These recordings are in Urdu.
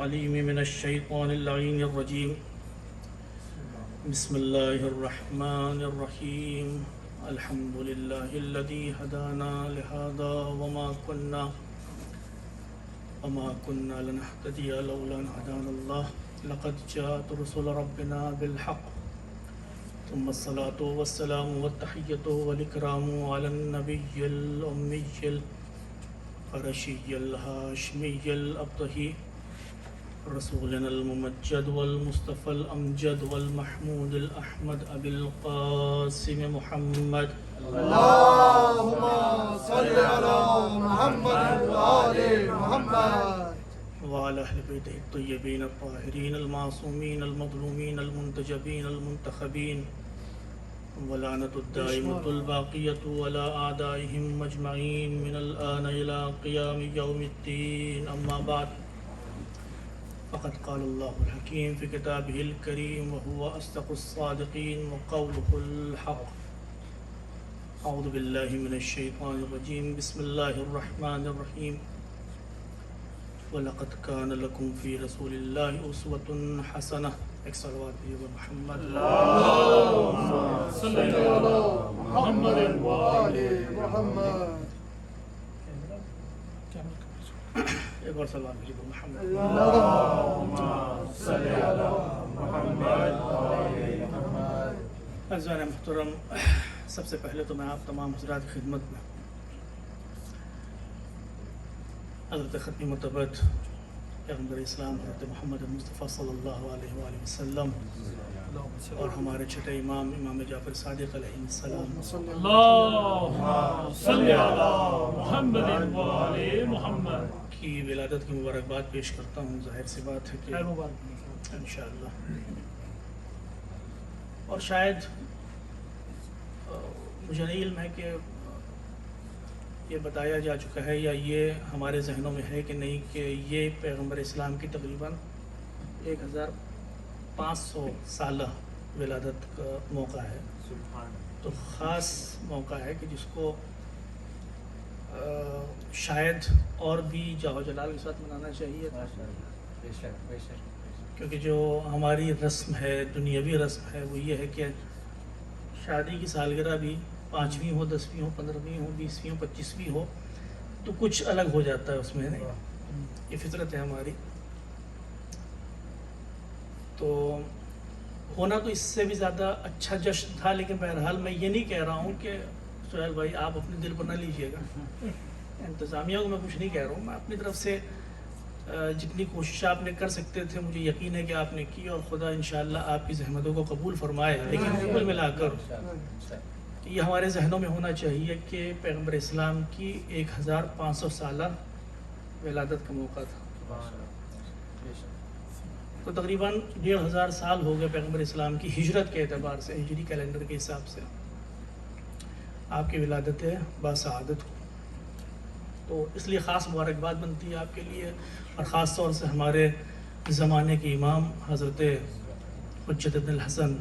علیم من الشیطان اللعین الرجیم بسم اللہ الرحمن الرحیم الحمد للہ الذی ہدانا لہذا وما كنا لنهتدی لولا ان هدانا اللہ لقد جاءت رسل ربنا بالحق ثم الصلاة والسلام والتحیة والاکرام علی النبی الامی القرشی الہاشمی الابطحی رسولنا الممجد والمصطفى الأمجد والمحمود الأحمد أبي القاسم محمد اللهم صل على محمد وآل محمد وعلى أهل بيته الطيبين الطاهرين المعصومين المظلومين المنتجبين المنتخبين ولعنة الدائمة الباقية ولا أعدائهم مجمعين من الآن إلى قيام يوم الدين أما بعد فقد قال الله الحكيم في كتابه الكريم وهو أصدق الصادقين وقوله الحق أعوذ بالله من الشيطان الرجيم بسم الله الرحمن الرحيم ولقد كان لكم في رسول الله أسوة حسنة صلوات محمد اللهم صل على محمد وآل محمد ایک اور صلوات محمد اللهم صل على محمد وآل محمد. عزیزان محترم، سب سے پہلے تو میں آپ تمام حضرات کی خدمت میں حضرت ختم متبت پیغمبر اسلام حضرت محمد مصطفیٰ صلی اللہ علیہ وآلہ وسلم اور ہمارے چھٹے امام امام جعفر صادق علیہ السلام اللهم صل على محمد وآل محمد کی ولادت کی مبارکباد پیش کرتا ہوں. ظاہر سی بات ہے کہ انشاءاللہ اور شاید مجھے نہیں علم ہے کہ یہ بتایا جا چکا ہے یا یہ ہمارے ذہنوں میں ہے کہ نہیں کہ یہ پیغمبر اسلام کی تقریباً 1500 سالہ ولادت کا موقع ہے. تو خاص موقع ہے کہ جس کو شاید اور بھی جاہ جلال کے ساتھ منانا چاہیے تھا، کیونکہ جو ہماری رسم ہے، دنیاوی رسم ہے، وہ یہ ہے کہ شادی کی سالگرہ بھی 5ویں ہو، 10ویں ہو، 15ویں ہو، 20ویں ہو، 25ویں ہو تو کچھ الگ ہو جاتا ہے اس میں. یہ فطرت ہے ہماری. تو ہونا تو اس سے بھی زیادہ اچھا جشن تھا، لیکن بہرحال میں یہ نہیں کہہ رہا ہوں کہ سہیل بھائی آپ اپنے دل پر نہ لیجئے گا. انتظامیہ کو میں کچھ نہیں کہہ رہا ہوں، میں اپنی طرف سے جتنی کوشش آپ نے کر سکتے تھے مجھے یقین ہے کہ آپ نے کی، اور خدا انشاءاللہ آپ کی زحمتوں کو قبول فرمائے. لیکن کل ملا کر یہ ہمارے ذہنوں میں ہونا چاہیے کہ پیغمبر اسلام کی 1500 سالہ ولادت کا موقع تھا. تو تقریباً 1500 سال ہو گئے پیغمبر اسلام کی ہجرت کے اعتبار سے، ہجری کیلنڈر کے حساب سے آپ کی ولادت باسعادت ہو. تو اس لیے خاص مبارکباد بنتی ہے آپ کے لیے، اور خاص طور سے ہمارے زمانے کے امام حضرت حجت ابن الحسن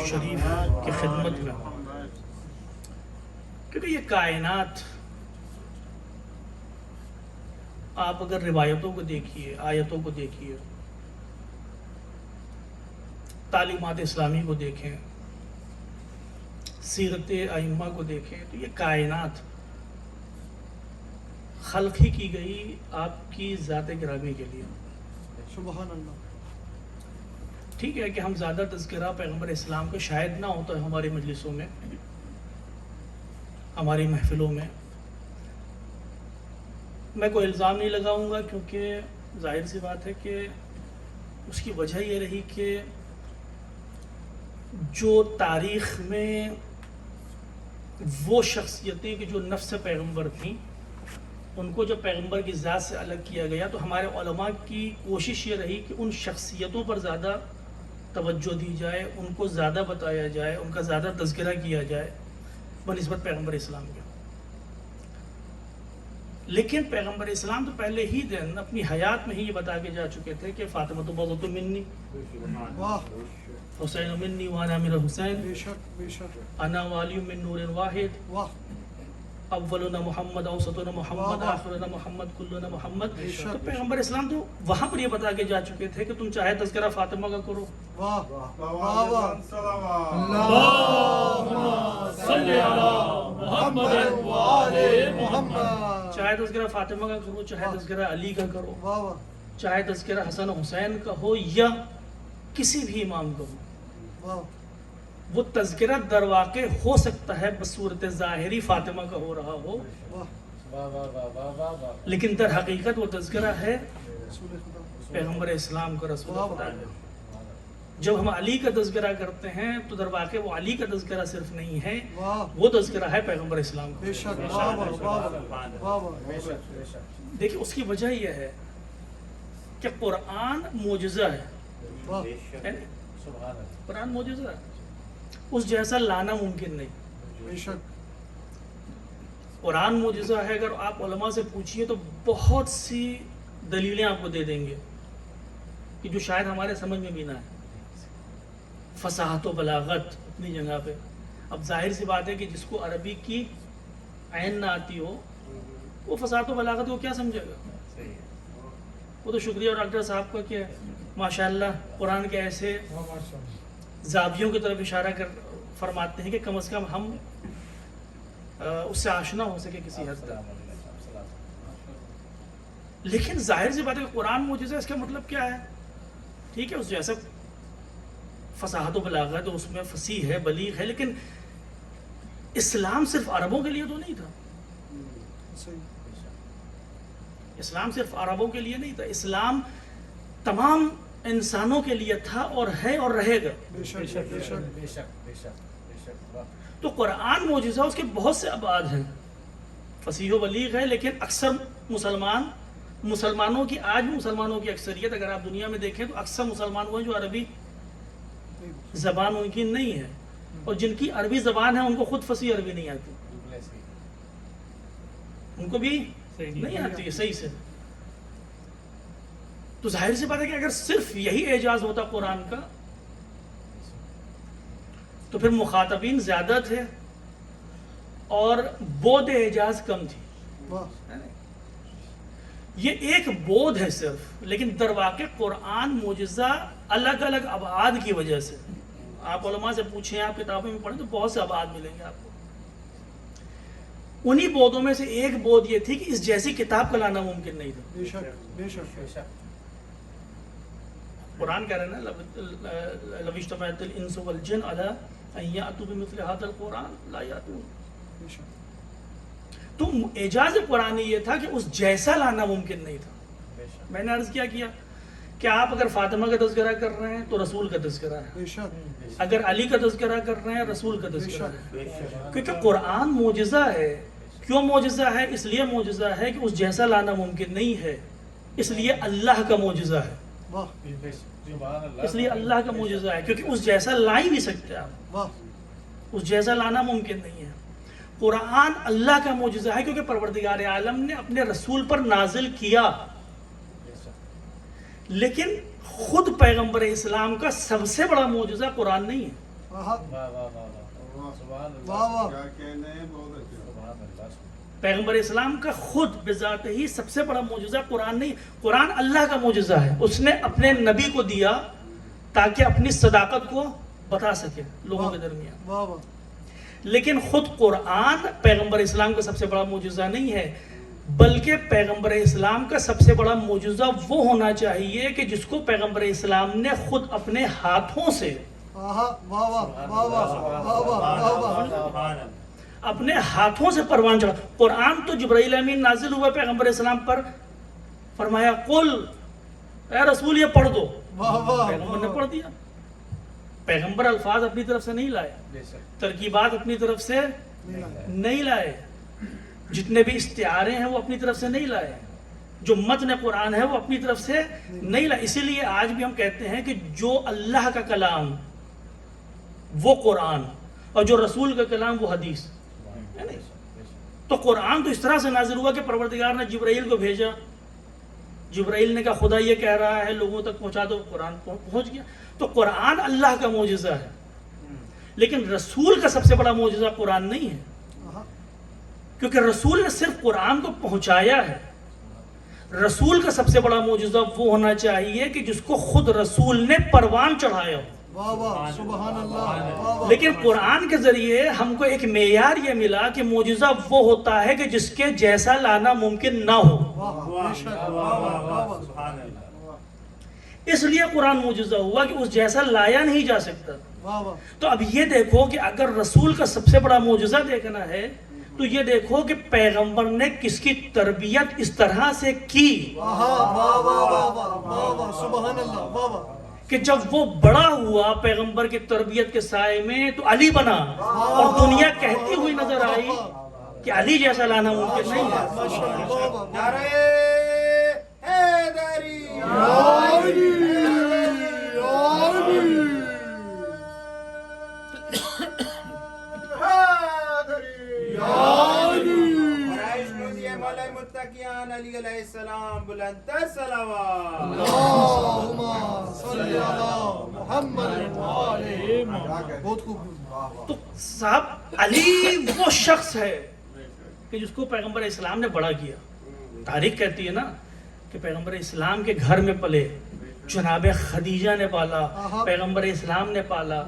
شریف کی خدمت میں، کیونکہ یہ کائنات آپ اگر روایتوں کو دیکھیے، آیتوں کو دیکھیے، تعلیمات اسلامی کو دیکھیں، سیرت ائمہ کو دیکھیں، تو یہ کائنات خلق ہی کی گئی آپ کی ذات گرامی کے لیے. سبحان اللہ. ٹھیک ہے کہ ہم زیادہ تذکرہ پیغمبر اسلام کا شاید نہ ہوتا ہے ہماری مجلسوں میں، ہماری محفلوں میں. میں کوئی الزام نہیں لگاؤں گا، کیونکہ ظاہر سی بات ہے کہ اس کی وجہ یہ رہی کہ جو تاریخ میں وہ شخصیتیں کہ جو نفس پیغمبر تھیں، ان کو جب پیغمبر کی ذات سے الگ کیا گیا تو ہمارے علماء کی کوشش یہ رہی کہ ان شخصیتوں پر زیادہ توجہ دی جائے، ان کو زیادہ بتایا جائے، ان کا زیادہ تذکرہ کیا جائے بنسبت پیغمبر اسلام کے. لیکن پیغمبر اسلام تو پہلے ہی دن اپنی حیات میں ہی یہ بتا کے جا چکے تھے کہ فاطمہ بضعۃ منی، حسین منی وانا من حسین، بے شک بے شک. انا والی من نور واحد. واہ. اولنا محمد اوسطنا محمد آخرنا محمد کلنا محمد. تو پیغمبر اسلام تو وہاں پر یہ بتا کے جا چکے تھے کہ تم چاہے تذکرہ فاطمہ کا کرو, واہ واہ واہ اللهم صل على محمد وآل محمد. چاہے تذکرہ فاطمہ کا کرو, چاہے تذکرہ علی کا کرو, واہ واہ چاہے تذکرہ حسن حسین کا ہو یا کسی بھی امام کا ہو, واہ وہ تذکرہ در واقع ہو سکتا ہے بصورت ظاہری فاطمہ کا ہو رہا ہو, واہ لیکن در حقیقت وہ تذکرہ ہے رسول خدا. پیغمبر اسلام کا, رسول واہ خدا واہ کا. جب ہم علی کا تذکرہ کرتے ہیں تو در واقع وہ علی کا تذکرہ صرف نہیں ہے, واہ وہ تذکرہ ہے پیغمبر اسلام کا. بے شک واہ واہ واہ واہ واہ. دیکھیں اس کی وجہ یہ ہے کہ قرآن معجزہ ہے, واہ ہے نا؟ قرآن معجزہ ہے, اس جیسا لانا ممکن نہیں. بے شک قرآن معجزہ ہے. اگر آپ علماء سے پوچھیے تو بہت سی دلیلیں آپ کو دے دیں گے کہ جو شاید ہمارے سمجھ میں بھی نہ ہے. فصاحت و بلاغت اپنی جگہ پہ. اب ظاہر سی بات ہے کہ جس کو عربی کی عین نہ آتی ہو وہ فصاحت و بلاغت کو کیا سمجھے گا؟ وہ تو شکریہ ڈاکٹر صاحب کا کہ ماشاءاللہ قرآن کے ایسے زاویوں کی طرف اشارہ کر فرماتے ہیں کہ کم از کم ہم اس سے آشنا ہو سکے کسی حد تک. لیکن ظاہر سی بات ہے کہ قرآن معجزہ, اس کا مطلب کیا ہے؟ ٹھیک ہے اس جیسا فصاحت و بلاغت اس میں فصیح ہے, بلیغ ہے, لیکن اسلام صرف عربوں کے لیے تو نہیں تھا. صحیح. اسلام صرف عربوں کے لیے نہیں تھا, اسلام تمام انسانوں کے لیے تھا اور ہے اور رہے گا. بے شک بے شک. تو قرآن معجزہ اس کے بہت سے ابعاد ہیں, فصیح و بلیغ ہے, لیکن اکثر مسلمانوں کی, آج بھی مسلمانوں کی اکثریت اگر آپ دنیا میں دیکھیں تو اکثر مسلمان وہ ہیں جو عربی زبان ان کی نہیں ہے, اور جن کی عربی زبان ہے ان کو خود فصیح عربی نہیں آتی, ان کو بھی نہیں آتی ہے صحیح سے. تو ظاہر سی بات ہے کہ اگر صرف یہی اعجاز ہوتا قرآن کا تو پھر مخاطبین زیادہ تھے اور بود اعجاز کم تھی. واہ یہ ایک بود ہے صرف, لیکن در واقع قرآن معجزہ الگ الگ ابعاد کی وجہ سے. آپ علماء سے پوچھیں, آپ کتابوں میں پڑھیں تو بہت سے ابعاد ملیں گے آپ کو. انہی بودوں میں سے ایک بود یہ تھی کہ اس جیسی کتاب کا لانا ممکن نہیں تھا. بے شک بے شک. قرآن کہہ رہے ہیں نا لو اجتمعت الانس والجن علی ان یأتوا بمثل هذا القرآن لا یأتون. بے شک. تو اعجاز قرآنی یہ تھا کہ اس جیسا لانا ممکن نہیں تھا. میں نے عرض کیا کہ آپ اگر فاطمہ کا تذکرہ کر رہے ہیں تو رسول کا تذکرہ ہے, بے شک اگر علی کا تذکرہ کر رہے ہیں رسول کا تذکرہ ہے, کیونکہ قرآن معجزہ ہے. کیوں معجزہ ہے؟ اس لیے معجزہ ہے کہ اس جیسا لانا ممکن نہیں ہے, اس لیے اللہ کا معجزہ ہے. واہ اس لیے اللہ کا معجزہ ہے کیونکہ اس جیسا لا ہی نہیں سکتے آپ, واہ اس جیسا لانا ممکن نہیں ہے. قرآن اللہ کا معجزہ ہے کیونکہ پروردگار عالم نے اپنے رسول پر نازل کیا, لیکن خود پیغمبر اسلام کا سب سے بڑا معجزہ قرآن نہیں ہے. واہ پیغمبر اسلام کا خود بذات ہی سب سے بڑا معجزہ قرآن نہیں. قرآن اللہ کا معجزہ ہے, اس نے اپنے نبی کو دیا تاکہ اپنی صداقت کو بتا سکے لوگوں کے درمیان. واہ واہ. لیکن خود قرآن پیغمبر اسلام کا سب سے بڑا معجزہ نہیں ہے, بلکہ پیغمبر اسلام کا سب سے بڑا معجزہ وہ ہونا چاہیے کہ جس کو پیغمبر اسلام نے خود اپنے ہاتھوں سے اپنے ہاتھوں سے پروان چڑھا. قرآن تو جبرائیل امین نازل ہوا پیغمبر اسلام پر, فرمایا قل اے رسول یہ پڑھ دو, پیغمبر نے پڑھ دیا. پیغمبر الفاظ اپنی طرف سے نہیں لائے, ترکیبات اپنی طرف سے نہیں لائے, جتنے بھی استعارے ہیں وہ اپنی طرف سے نہیں لائے, جو متن قرآن ہے وہ اپنی طرف سے نہیں لائے. اسی لیے آج بھی ہم کہتے ہیں کہ جو اللہ کا کلام وہ قرآن اور جو رسول کا کلام وہ حدیث. تو قرآن تو اس طرح سے نازل ہوا کہ پروردگار نے جبرائیل کو بھیجا, جبرائیل نے کہا خدا یہ کہہ رہا ہے لوگوں تک پہنچا دو, قرآن پہنچ گیا. تو قرآن اللہ کا معجزہ ہے, لیکن رسول کا سب سے بڑا معجزہ قرآن نہیں ہے, کیونکہ رسول نے صرف قرآن کو پہنچایا ہے. رسول کا سب سے بڑا معجزہ وہ ہونا چاہیے کہ جس کو خود رسول نے پروان چڑھایا ہو. واہ واہ سبحان اللہ واہ واہ لیکن قرآن کے ذریعے ہم کو ایک معیار یہ ملا کہ معجزہ وہ ہوتا ہے کہ جس کے جیسا لانا ممکن نہ ہو. واہ بے شک واہ واہ واہ واہ سبحان اللہ. اس لیے قرآن معجزہ ہوا کہ اس جیسا لایا نہیں جا سکتا. واہ واہ تو اب یہ دیکھو کہ اگر رسول کا سب سے بڑا معجزہ دیکھنا ہے تو یہ دیکھو کہ پیغمبر نے کس کی تربیت اس طرح سے کی واہ واہ واہ واہ واہ واہ سبحان اللہ واہ واہ کہ جب وہ بڑا ہوا پیغمبر کی تربیت کے سائے میں تو علی بنا اور دنیا کہتی ہوئی نظر آئی کہ علی جیسا لانا ممکن نہیں ہے. ماشاء اللہ واہ واہ نعرہ حیدری. مولا متقیان علی علیہ السلام بلند تر صلوات. اللہم صلی علی محمد وآلہ محمد. بہت خوب. تو صاحب علی وہ شخص ہے کہ جس کو پیغمبر اسلام نے بڑا کیا. تاریخ کہتی ہے نا کہ پیغمبر اسلام کے گھر میں پلے, جناب خدیجہ نے پالا, پیغمبر اسلام نے پالا.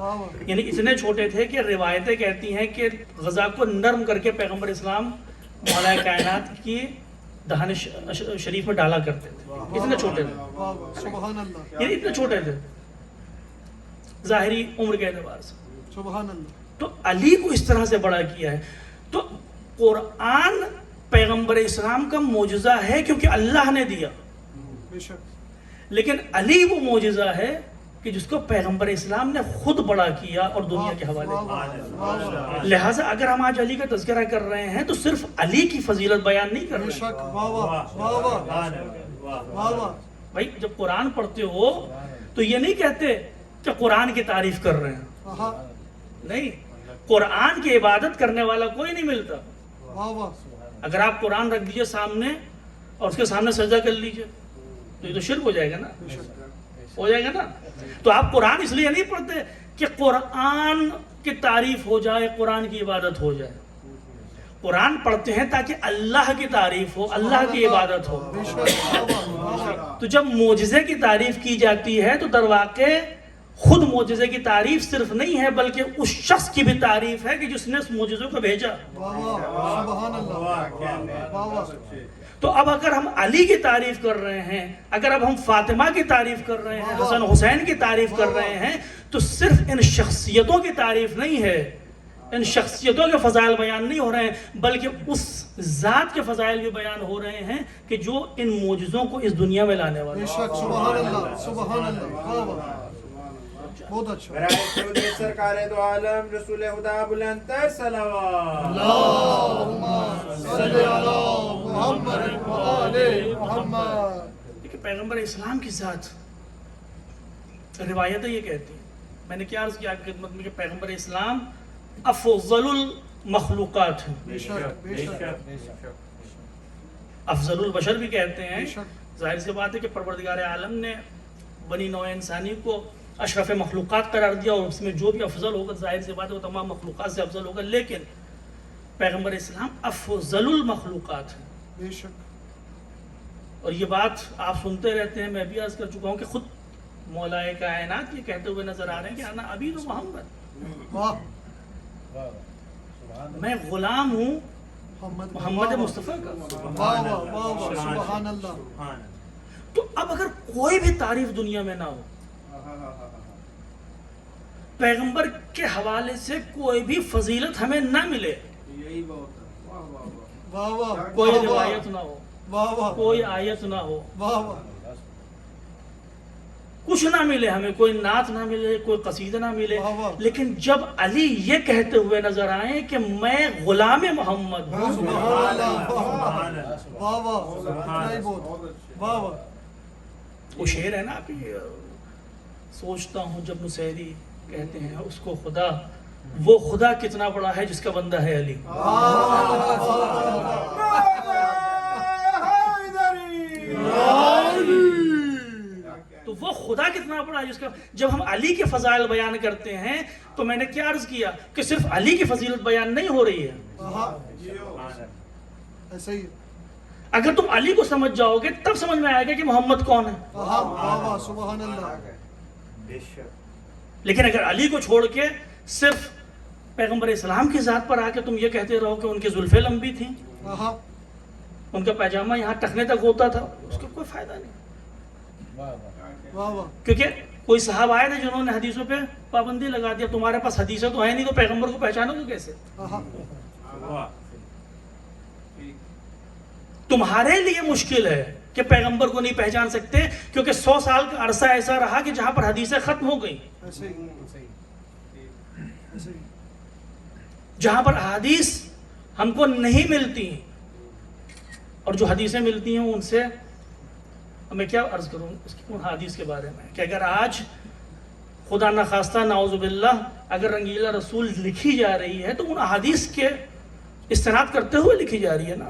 یعنی اتنے چھوٹے تھے کہ روایتیں کہتی ہیں کہ غذا کو نرم کر کے پیغمبر اسلام مولا کائنات کی دہن شریف میں ڈالا کرتے تھے. اتنے چھوٹے تھے, واہ واہ سبحان اللہ یعنی اتنے چھوٹے تھے ظاہری عمر کے اعتبار سے. سبحان اللہ. تو علی کو اس طرح سے بڑا کیا ہے. تو قرآن پیغمبر اسلام کا معجزہ ہے کیونکہ اللہ نے دیا, بے شک لیکن علی وہ معجزہ ہے کہ جس کو پیغمبر اسلام نے خود بڑا کیا اور دنیا کے حوالے کیا. لہٰذا اگر ہم آج علی کا تذکرہ کر رہے ہیں تو صرف علی کی فضیلت بیان نہیں کر بے رہے ہیں. شک واہ واہ واہ واہ واہ واہ. بھائی جب قرآن پڑھتے ہو تو یہ نہیں کہتے کہ قرآن کی تعریف کر رہے ہیں. ہاں نہیں, قرآن کی عبادت کرنے والا کوئی نہیں ملتا. واہ واہ اگر آپ قرآن رکھ دیجئے سامنے اور اس کے سامنے سجدہ کر لیجئے تو یہ تو شرک ہو جائے گا نا, ہو جائے گا نا. تو آپ قرآن اس لیے نہیں پڑھتے کہ قرآن کی تعریف ہو جائے, قرآن کی عبادت ہو جائے. قرآن پڑھتے ہیں تاکہ اللہ کی تعریف ہو, اللہ کی عبادت ہو. بے شک واہ واہ واہ واہ. تو جب معجزے کی تعریف کی جاتی ہے تو در واقع خود معجزے کی تعریف صرف نہیں ہے بلکہ اس شخص کی بھی تعریف ہے کہ جس نے اس معجزے کو بھیجا. واہ واہ سبحان اللہ واہ واہ. تو اب اگر ہم علی کی تعریف کر رہے ہیں, اگر اب ہم فاطمہ کی تعریف کر رہے ہیں, حسن حسین کی تعریف کر رہے ہیں, تو صرف ان شخصیتوں کی تعریف نہیں ہے, ان شخصیتوں کے فضائل بیان نہیں ہو رہے ہیں بلکہ اس ذات کے فضائل بھی بیان ہو رہے ہیں کہ جو ان معجزوں کو اس دنیا میں لانے والا بے شک سبحان اللہ سبحان اللہ واہ واہ. بہت اچھا. برائے خود سرکار دو عالم رسول خدا بلند تر صلوات. اللہم صلی علی محمد وآلہ محمد. کہ پیغمبر اسلام کی ذات روایتیں یہ کہتی ہیں, میں نے کیا عرض کیا آپ کی خدمت میں کہ پیغمبر اسلام افضل المخلوقات ہیں. بے شک بے شک افضل البشر بھی کہتے ہیں. بے شک. ظاہر سی بات ہے کہ پروردگار عالم نے بنی نوع انسانی کو اشرف مخلوقات قرار دیا اور اس میں جو بھی افضل ہوگا ظاہر سی بات ہے وہ تمام مخلوقات سے افضل ہوگا, لیکن پیغمبر اسلام افضل المخلوقات ہیں. بے شک. اور یہ بات آپ سنتے رہتے ہیں, میں بھی عرض کر چکا ہوں کہ خود مولا کائنات یہ کہتے ہوئے نظر آ رہے ہیں کہ انا عبید محمد, واہ میں غلام ہوں محمد مصطفیٰ کا. واہ واہ واہ واہ سبحان اللہ. تو اب اگر کوئی بھی تعریف دنیا میں نہ ہو, پیغمبر کے حوالے سے کوئی بھی فضیلت ہمیں نہ ملے, واہ واہ کوئی روایت نہ ہو, واہ واہ کوئی آیت نہ ہو, واہ واہ کچھ نہ ملے ہمیں, کوئی نعت نہ ملے, کوئی قصیدہ نہ ملے, واہ واہ. لیکن جب علی یہ کہتے ہوئے نظر آئیں کہ میں غلام محمد ہوں, سبحان اللہ واہ واہ اتنا ہی بہت. واہ واہ. وہ شعر ہے نا کہ سوچتا ہوں جب نصیری کہتے ہیں اس کو خدا, وہ خدا کتنا بڑا ہے جس کا بندہ ہے علی. تو وہ خدا کتنا بڑا ہے جس کا, جب ہم علی کے فضائل بیان کرتے ہیں تو میں نے کیا عرض کیا کہ صرف علی کی فضیلت بیان نہیں ہو رہی ہے ایسے ہی اگر تم علی کو سمجھ جاؤ گے تب سمجھ میں آئے گا کہ محمد کون ہے. واہ واہ سبحان اللہ. بے شک. لیکن اگر علی کو چھوڑ کے صرف پیغمبر اسلام کی ذات پر آ کے تم یہ کہتے رہو کہ ان کی زلفیں لمبی تھیں, ان کا پیجامہ یہاں ٹخنے تک ہوتا تھا, اس کا کوئی فائدہ نہیں. واہ واہ. کیونکہ کوئی صاحب آئے تھے جنہوں نے حدیثوں پہ پابندی لگا دیا. تمہارے پاس حدیثیں تو ہیں نہیں تو پیغمبر کو پہچانو گے کیسے؟ تمہارے لیے مشکل ہے کہ پیغمبر کو نہیں پہچان سکتے کیونکہ 100 سال کا عرصہ ایسا رہا کہ جہاں پر حدیثیں ختم ہو گئی, ایسے ہی ایسے ہی. جہاں پر احادیث ہم کو نہیں ملتی ہیں, اور جو حدیثیں ملتی ہیں ان سے میں کیا عرض کروں اس کی ان حدیث کے بارے میں کہ اگر آج خدا نخواستہ نعوذ باللہ اگر رنگیلا رسول لکھی جا رہی ہے تو ان احادیث کے استناد کرتے ہوئے لکھی جا رہی ہے نا,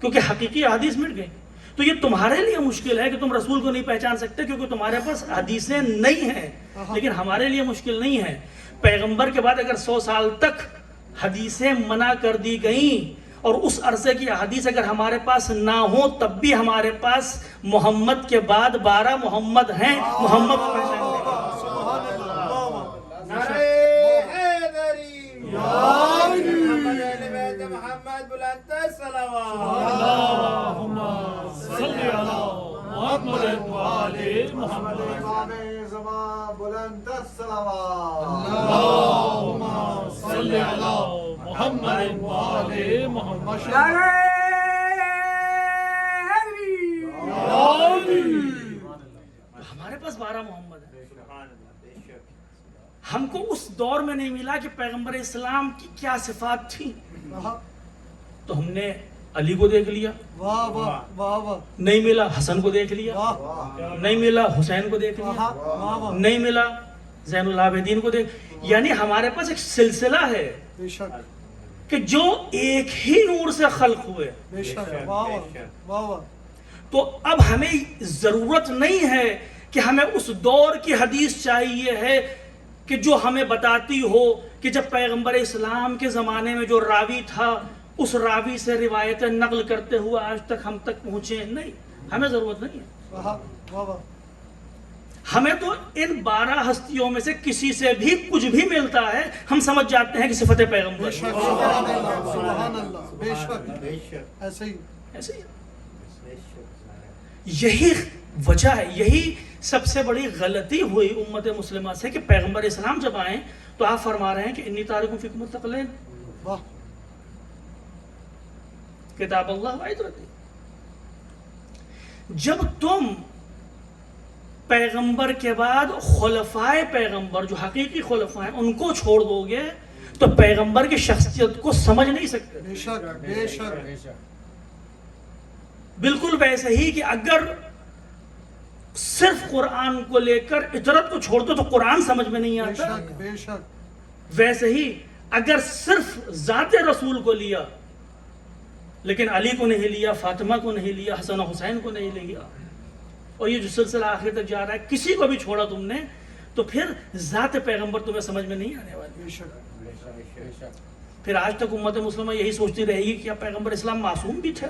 کیونکہ حقیقی احادیث مٹ گئی. تو یہ تمہارے لیے مشکل ہے کہ تم رسول کو نہیں پہچان سکتے کیونکہ تمہارے پاس حدیثیں نہیں ہیں, لیکن ہمارے لیے مشکل نہیں ہے. پیغمبر کے بعد اگر 100 سال تک حدیثیں منع کر دی گئیں اور اس عرصے کی حدیث اگر ہمارے پاس نہ ہو تب بھی ہمارے پاس محمد کے بعد 12 محمد ہیں. محمد کو پہچان محمد بلند صلوات. اللہم صلی علی محمد و آل محمد. بلند الصلوات. اللہم صلی علی محمد و آل محمد. ہمارے پاس 12 محمد ہیں. ہم کو اس دور میں نہیں ملا کہ پیغمبر اسلام کی کیا صفات تھی. تو ہم نے علی کو دیکھ لیا, واہ واہ واہ واہ. نہیں ملا حسن کو دیکھ لیا, نہیں ملا حسین کو دیکھ لیا, نہیں ملا زین العابدین کو دیکھ. یعنی ہمارے پاس ایک سلسلہ ہے بے شک کہ جو ایک ہی نور سے خلق ہوئے. بے شک. واہ واہ واہ واہ. تو اب ہمیں ضرورت نہیں ہے کہ ہمیں اس دور کی حدیث چاہیے ہے کہ جو ہمیں بتاتی ہو کہ جب پیغمبر اسلام کے زمانے میں جو راوی تھا اس راوی سے روایتیں نقل کرتے ہوئے آج تک ہم تک پہنچے. نہیں, ہمیں ضرورت نہیں ہے. واہ واہ. ہمیں تو ان 12 ہستیوں میں سے کسی سے بھی کچھ بھی ملتا ہے ہم سمجھ جاتے ہیں کہ صفت پیغمبر. بے شک. سبحان اللہ سبحان اللہ. بے شک ایسے ہی ایسے ہی. یہی وجہ ہے, یہی سب سے بڑی غلطی ہوئی امت مسلمہ سے کہ پیغمبر اسلام جب آئیں تو آپ فرما رہے ہیں کہ انی تارک فیکم الثقلین, واہ. کتاب اللہ و عترتی. جب تم پیغمبر کے بعد خلفائے پیغمبر جو حقیقی خلفاء ہیں ان کو چھوڑ دو گے تو پیغمبر کی شخصیت کو سمجھ نہیں سکتے. بے شک بے شک. بالکل ویسے ہی کہ اگر صرف قرآن کو لے کر عطرت کو چھوڑ دو تو قرآن سمجھ میں نہیں بے آتا. شک بے شک. ویسے ہی اگر صرف ذات رسول کو لیا لیکن علی کو نہیں لیا, فاطمہ کو نہیں لیا, حسن و حسین کو نہیں لیا, اور یہ جو سلسلہ آخر تک جا رہا ہے کسی کو بھی چھوڑا تم نے تو پھر ذات پیغمبر تمہیں سمجھ میں نہیں آنے والی. بے شک. پھر آج تک امت مسلمہ یہی سوچتی رہے گی کہ کیا پیغمبر اسلام معصوم بھی تھے؟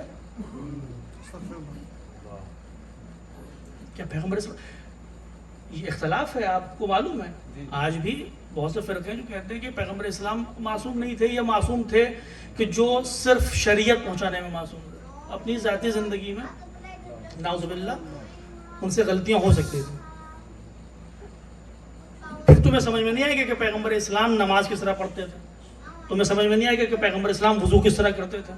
کیا پیغمبر اسلام, یہ اختلاف ہے آپ کو معلوم ہے. آج بھی بہت سے فرقے ہیں جو کہتے ہیں کہ پیغمبر اسلام معصوم نہیں تھے یا معصوم تھے کہ جو صرف شریعت پہنچانے میں معصوم تھے, اپنی ذاتی زندگی میں نعوذ باللہ ان سے غلطیاں ہو سکتی تھیں. پھر تمہیں سمجھ میں نہیں آئے گا کہ پیغمبر اسلام نماز کس طرح پڑھتے تھے, تمہیں سمجھ میں نہیں آئے گا کہ پیغمبر اسلام وضو کس طرح کرتے تھے.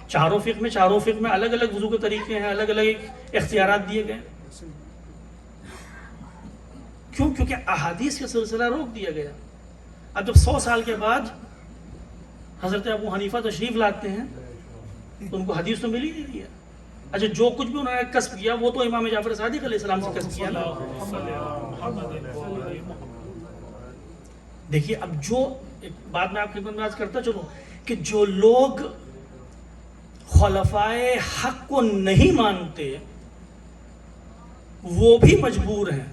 چاروں فقہ میں الگ الگ وضو کے طریقے ہیں, الگ الگ اختیارات دیے گئے. کیوں؟ کیونکہ احادیث کا سلسلہ روک دیا گیا. اب جب 100 سال کے بعد حضرت ابو حنیفہ تشریف لاتے ہیں تو ان کو حدیث تو مل ہی نہیں رہی ہے. اچھا جو کچھ بھی انہوں نے کسب کیا وہ تو امام جعفر صادق علیہ السلام سے کسب کیا نا. دیکھیے اب جو ایک بات میں آپ کی خدمت میں عرض کرتا چلوں کہ جو لوگ خلفائے حق کو نہیں مانتے وہ بھی مجبور ہیں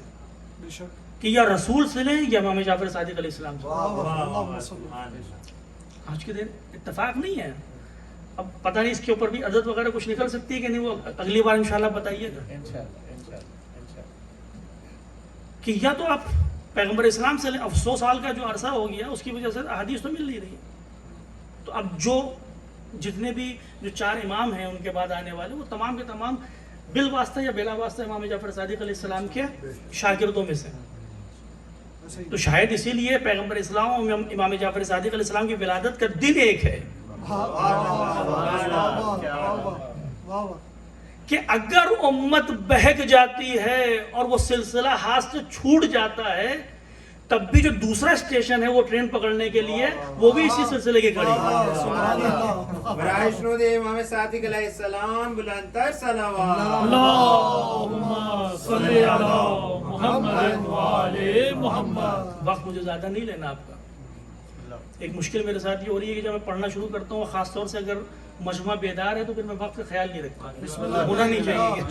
بے شک. کہ یا رسول سے لیں یا امام جعفر صادق علیہ السلام سے. آج کے دن اتفاق نہیں ہے. اب پتہ نہیں اس کے اوپر بھی عدد وغیرہ کچھ نکل سکتی ہے کہ نہیں, وہ اگلی بار انشاءاللہ بتائیے گا کہ یا تو آپ پیغمبر اسلام سے اب 100 سال کا جو عرصہ ہو گیا اس کی وجہ سے احادیث تو مل نہیں رہی. تو اب جو جتنے بھی جو 4 امام ہیں ان کے بعد آنے والے, وہ تمام کے تمام بالواسطہ یا بلا واسطہ امام جعفر صادق علیہ السلام کے شاگردوں میں سے. تو شاید اسی لیے پیغمبر اسلام اور امام جعفر صادق علیہ السلام کی ولادت کا دن ایک ہے کہ اگر امت بہک جاتی ہے اور وہ سلسلہ ہاتھ سے چھوٹ جاتا ہے, تب بھی جو دوسرا اسٹیشن ہے وہ ٹرین پکڑنے کے لیے وہ بھی اسی سلسلے کے کھڑی ہے. برائے شنود امام صادق علیہ السلام بلند تر صلوات. اللہم صلی علی محمد وآل محمد. وقت مجھے زیادہ نہیں لینا آپ کا. ایک مشکل میرے ساتھ یہ ہو رہی ہے کہ جب میں پڑھنا شروع کرتا ہوں, خاص طور سے اگر مجمع بیدار ہے, تو پھر میں وقت کا خیال نہیں رکھتا. ہونا نہیں چاہیے,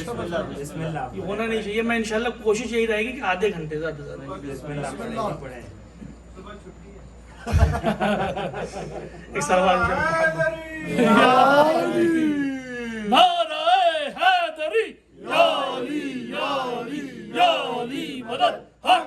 یہ ہونا نہیں چاہیے. میں انشاءاللہ کوشش یہی رہے گی کہ آدھے گھنٹے زیادہ سے زیادہ. ایک سوال نعرہ حیدری یا علی یا علی یا علی مدد حق.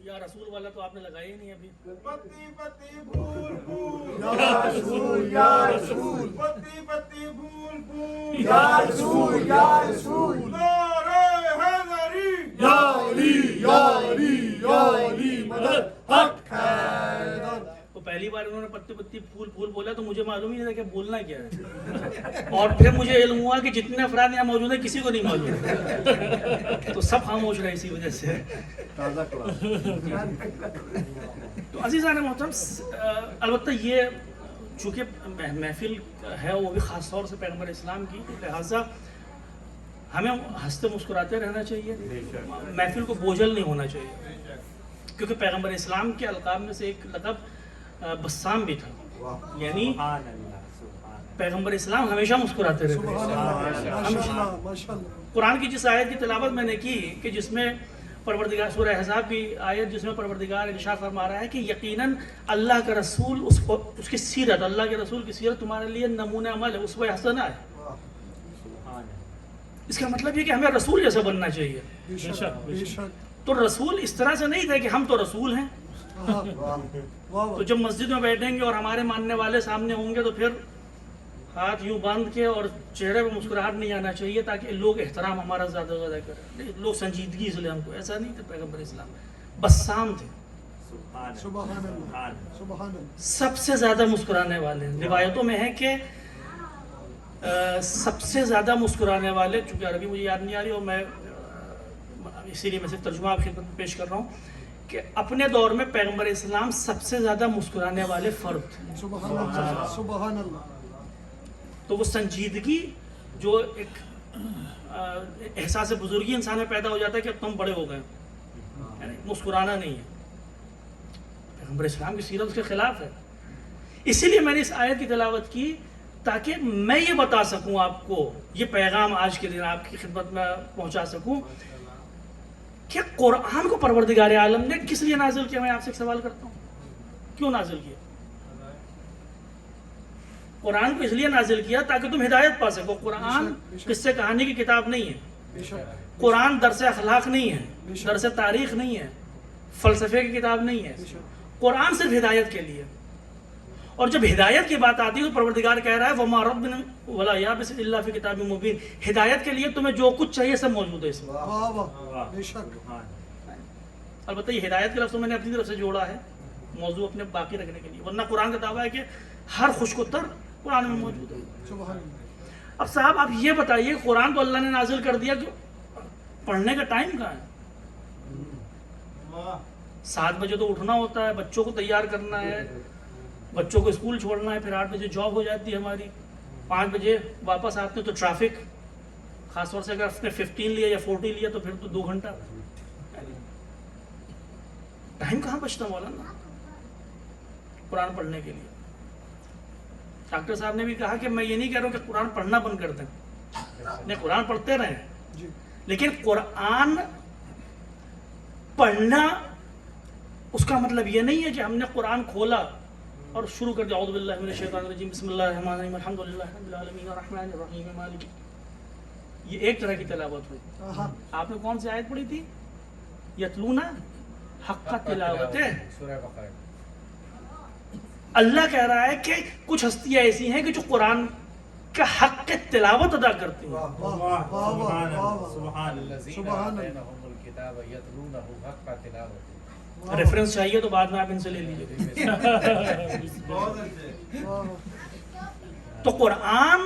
یا رسول والا تو آپ نے لگایا ہی نہیں ابھی. پتی پتی پھول پھول یا رسول یا رسول پتی پتی پھول پھول یا رسول یا رسول نعرہ حیدری یا علی یا علی یا علی مدد حق حیدر. تو پہلی بار انہوں نے پتی پتی پھول پھول بولا تو مجھے معلوم ہی نہیں تھا کہ بولنا کیا ہے. اور پھر مجھے علم ہوا کہ جتنے افراد یہاں موجود ہیں کسی کو نہیں معلوم, تو سب خاموش رہے اسی وجہ سے. تو عزیزان محترم, البتہ یہ چونکہ محفل ہے وہ بھی خاص طور سے پیغمبر اسلام کی, لہٰذا ہمیں ہنستے مسکراتے رہنا چاہیے, محفل کو بوجھل نہیں ہونا چاہیے. کیونکہ پیغمبر اسلام کے القاب میں سے ایک لقب بسام بھی تھا, یعنی پیغمبر اسلام ہمیشہ مسکراتے رہتے. قرآن کی جس آیت کی تلاوت میں نے کی کہ جس میں پروردگار, سورہ احزاب کی آیت جس میں پروردگار ارشاد فرما رہا ہے کہ یقیناً اللہ کا رسول اس کی سیرت, اللہ کے رسول کی سیرت تمہارے لیے نمونہ عمل ہے, اسوہ حسنہ ہے. اس کا مطلب یہ کہ ہمیں رسول جیسا بننا چاہیے. تو رسول اس طرح سے نہیں تھے کہ ہم تو رسول ہیں. تو جب مسجد میں بیٹھیں گے اور ہمارے ماننے والے سامنے ہوں گے تو پھر ہاتھ یوں باندھ کے اور چہرے پہ مسکراہٹ نہیں آنا چاہیے تاکہ لوگ احترام ہمارا زیادہ زیادہ کریں. لوگ سنجیدگی سے لیں ہم کو, ایسا نہیں تھا پیغمبر اسلام. بسام تھے, سب سے زیادہ مسکرانے والے. روایتوں میں ہے کہ سب سے زیادہ مسکرانے والے, چونکہ عربی مجھے یاد نہیں آ رہی اور میں اسی لیے میں صرف ترجمہ آپ کی خدمت میں پیش کر رہا ہوں کہ اپنے دور میں پیغمبر اسلام سب سے زیادہ مسکرانے والے فرد تھے. سبحان اللہ. تو وہ سنجیدگی جو ایک احساس بزرگی انسان میں پیدا ہو جاتا ہے کہ اب تم بڑے ہو گئے, یعنی مسکرانا نہیں ہے. پیغمبر اسلام کی سیرت اس کے خلاف ہے. اسی لیے میں نے اس آیت کی تلاوت کی تاکہ میں یہ بتا سکوں آپ کو, یہ پیغام آج کے دن آپ کی خدمت میں پہنچا سکوں کہ قرآن کو پروردگار عالم نے کس لیے نازل کیا. میں آپ سے ایک سوال کرتا ہوں, کیوں نازل کیا؟ قرآن کو اس لیے نازل کیا تاکہ تم ہدایت پا سکو. قرآن قصے کہانی کی کتاب نہیں ہے, قرآن درس اخلاق نہیں ہے, درس تاریخ نہیں ہے, فلسفے کی کتاب نہیں ہے. قرآن صرف ہدایت کے لیے. اور جب ہدایت کی بات آتی ہے تو پروردگار کہہ رہا ہے وَمَا رَبِّنَا وَلَا يَابِسِ إِلَّا فِي كِتَابٍ مُبِينٍ. ہدایت کے لیے تمہیں جو کچھ چاہیے سب موجود ہے اس میں. البتہ یہ ہدایت کے لفظ میں نے اپنی طرف سے جوڑا ہے موضوع اپنے باقی رکھنے کے لیے, ورنہ قرآن کا دعویٰ ہے کہ ہر خوشک تر قرآن میں موجود ہے. اب صاحب آپ یہ بتائیے, قرآن تو اللہ نے نازل کر دیا, کہ پڑھنے کا ٹائم کہاں ہے؟ 7 بجے تو اٹھنا ہوتا ہے, بچوں کو تیار کرنا ہے, بچوں کو اسکول چھوڑنا ہے, پھر 8 بجے جاب ہو جاتی ہے ہماری, 5 بجے واپس آتے ہیں تو ٹریفک, خاص طور سے اگر آپ نے 15 لیا یا 40 لیا تو پھر تو 2 گھنٹہ. ٹائم کہاں بچتا مولانا قرآن پڑھنے کے لیے؟ ڈاکٹر صاحب نے بھی کہا کہ میں یہ نہیں کہہ رہا ہوں کہ قرآن پڑھنا بند کر دیں, نہیں, قرآن پڑھتے رہیں, لیکن قرآن پڑھنا اس کا مطلب یہ نہیں ہے کہ ہم نے قرآن کھولا اور شروع کر دیا اعوذ باللہ من الشیطان الرجیم بسم اللہ الرحمن الرحیم الحمدللہ رب العالمین الرحمن الرحیم مالک. یہ ایک طرح کی تلاوت ہوئی. آپ نے کون سی آیت پڑھی تھی؟ یتلون حق تلاوت. سورہ بقرہ. اللہ کہہ رہا ہے کہ کچھ ہستیاں ایسی ہیں کہ جو قرآن کا حق تلاوت ادا کرتی ہیں. سبحان اللہ. سبحان ریفرنس چاہیے تو بعد میں آپ ان سے لے لیجیے. تو قرآن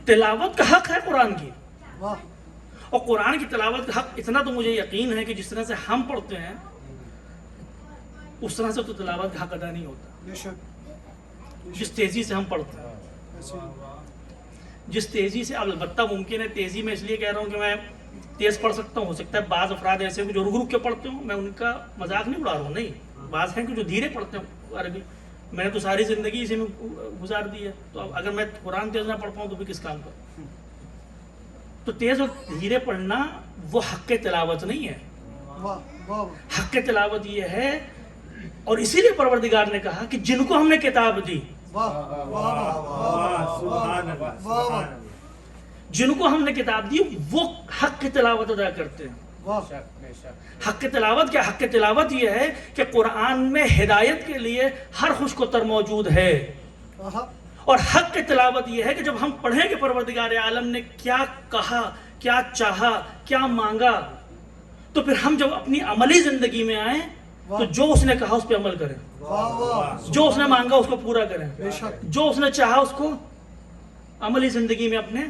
تلاوت کا حق ہے قرآن کی. اور قرآن کی تلاوت کا حق اتنا تو مجھے یقین ہے کہ جس طرح سے ہم پڑھتے ہیں اس طرح سے تو تلاوت کا حق ادا نہیں ہوتا. جس تیزی سے ہم پڑھتے ہیں, جس تیزی سے, البتہ ممکن ہے تیزی میں اس لیے کہہ رہا ہوں کہ میں تیز پڑھ سکتا ہوں, ہو سکتا ہے بعض افراد ایسے ہیں جو رک رک کے پڑھتے ہوں, میں ان کا مذاق نہیں اڑا رہا ہوں, نہیں. بعض ہیں کہ جو دھیرے پڑھتے ہیں عربی. میں نے تو ساری زندگی اسی میں گزار دی ہے, تو اب اگر میں قرآن تیز نہ پڑھ پاؤں تو بھی کس کام کا. تو تیز اور دھیرے پڑھنا وہ حق تلاوت نہیں ہے. حق تلاوت یہ ہے, اور اسی لیے پروردگار نے کہا کہ جن کو ہم نے کتاب دی, جن کو ہم نے کتاب دی وہ حق کی تلاوت ادا کرتے ہیں. حق کی تلاوت کیا؟ حق کی تلاوت یہ ہے کہ قرآن میں ہدایت کے لیے ہر خوش کو تر موجود ہے. اور حق کی تلاوت یہ ہے کہ جب ہم پڑھیں کہ پروردگار عالم نے کیا کہا, کیا چاہا, کیا مانگا, تو پھر ہم جب اپنی عملی زندگی میں آئیں تو جو اس نے کہا اس پہ عمل کریں, جو اس نے مانگا اس کو پورا کریں, جو اس نے چاہا اس کو عملی زندگی میں اپنے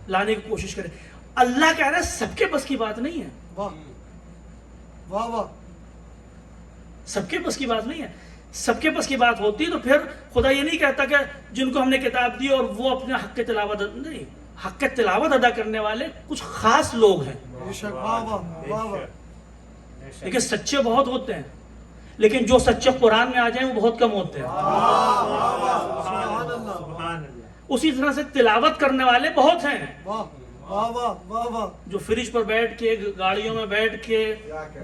لانے کی کوشش کریں. اللہ کہہ رہا ہے سب کے بس کی بات نہیں ہے. سب کے بس کی بات نہیں ہے. سب کے بس کی بات ہوتی تو پھر خدا یہ نہیں کہتا کہ جن کو ہم نے کتاب دی اور وہ اپنے حق کے تلاوت نہیں. حق کے تلاوت ادا کرنے والے کچھ خاص لوگ ہیں, لیکن سچے بہت ہوتے ہیں, لیکن جو سچے قرآن میں آ جائیں وہ بہت کم ہوتے ہیں. اسی طرح سے تلاوت کرنے والے بہت ہیں جو فریج پر بیٹھ کے, گاڑیوں میں بیٹھ کے,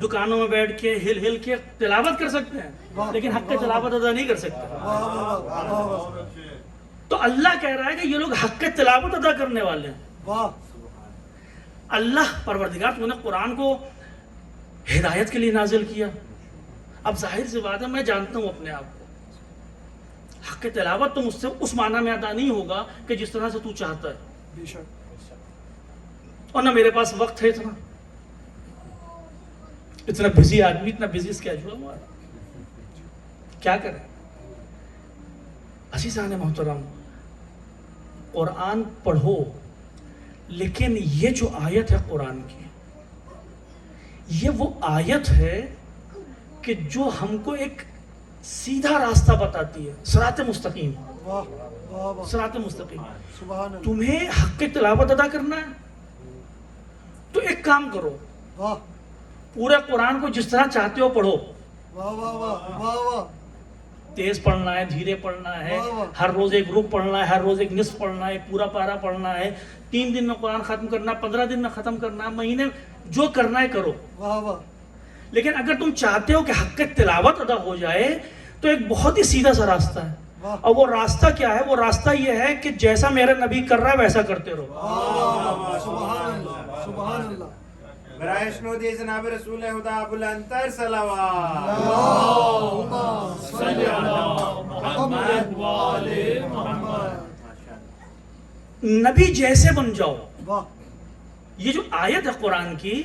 دکانوں میں بیٹھ کے ہل ہل کے تلاوت کر سکتے ہیں, لیکن حق کی تلاوت ادا نہیں کر سکتے. تو اللہ کہہ رہا ہے کہ یہ لوگ حق کی تلاوت ادا کرنے والے ہیں. اللہ پروردگار تو نے قرآن کو ہدایت کے لیے نازل کیا. اب ظاہر سی بات ہے, میں جانتا ہوں اپنے آپ کو, حق کی تلاوت تو مجھ سے اس معنی میں ادا نہیں ہوگا کہ جس طرح سے تو چاہتا ہے, اور نہ میرے پاس وقت ہے اتنا بزی آدمی, اتنا بزی اسکیجول ہمارا, کیا کریں. عزیزان محترم, قرآن پڑھو, لیکن یہ جو آیت ہے قرآن کی, یہ وہ آیت ہے کہ جو ہم کو ایک سیدھا راستہ بتاتی ہے, صراط مستقیم. صراط مستقیم. تمہیں حق کی تلاوت ادا کرنا ہے تو ایک کام کرو, پورے قرآن کو جس طرح چاہتے ہو پڑھو. تیز پڑھنا ہے, دھیرے پڑھنا ہے, ہر روز ایک رکوع پڑھنا ہے, ہر روز ایک نصف پڑھنا ہے, پورا پارا پڑھنا ہے, 3 دن میں قرآن ختم کرنا, 15 دن میں ختم کرنا, مہینے جو کرنا ہے کرو. لیکن اگر تم چاہتے ہو کہ حق کی تلاوت ادا ہو جائے تو ایک بہت ہی سیدھا سا راستہ ہے. اور وہ راستہ کیا ہے؟ وہ راستہ یہ ہے کہ جیسا میرا نبی کر رہا ہے ویسا کرتے رہو. سبحان اللہ. برائے شنود جناب رسول خدا بلند تر صلوات. نبی جیسے بن جاؤ. یہ جو آیت ہے قرآن کی,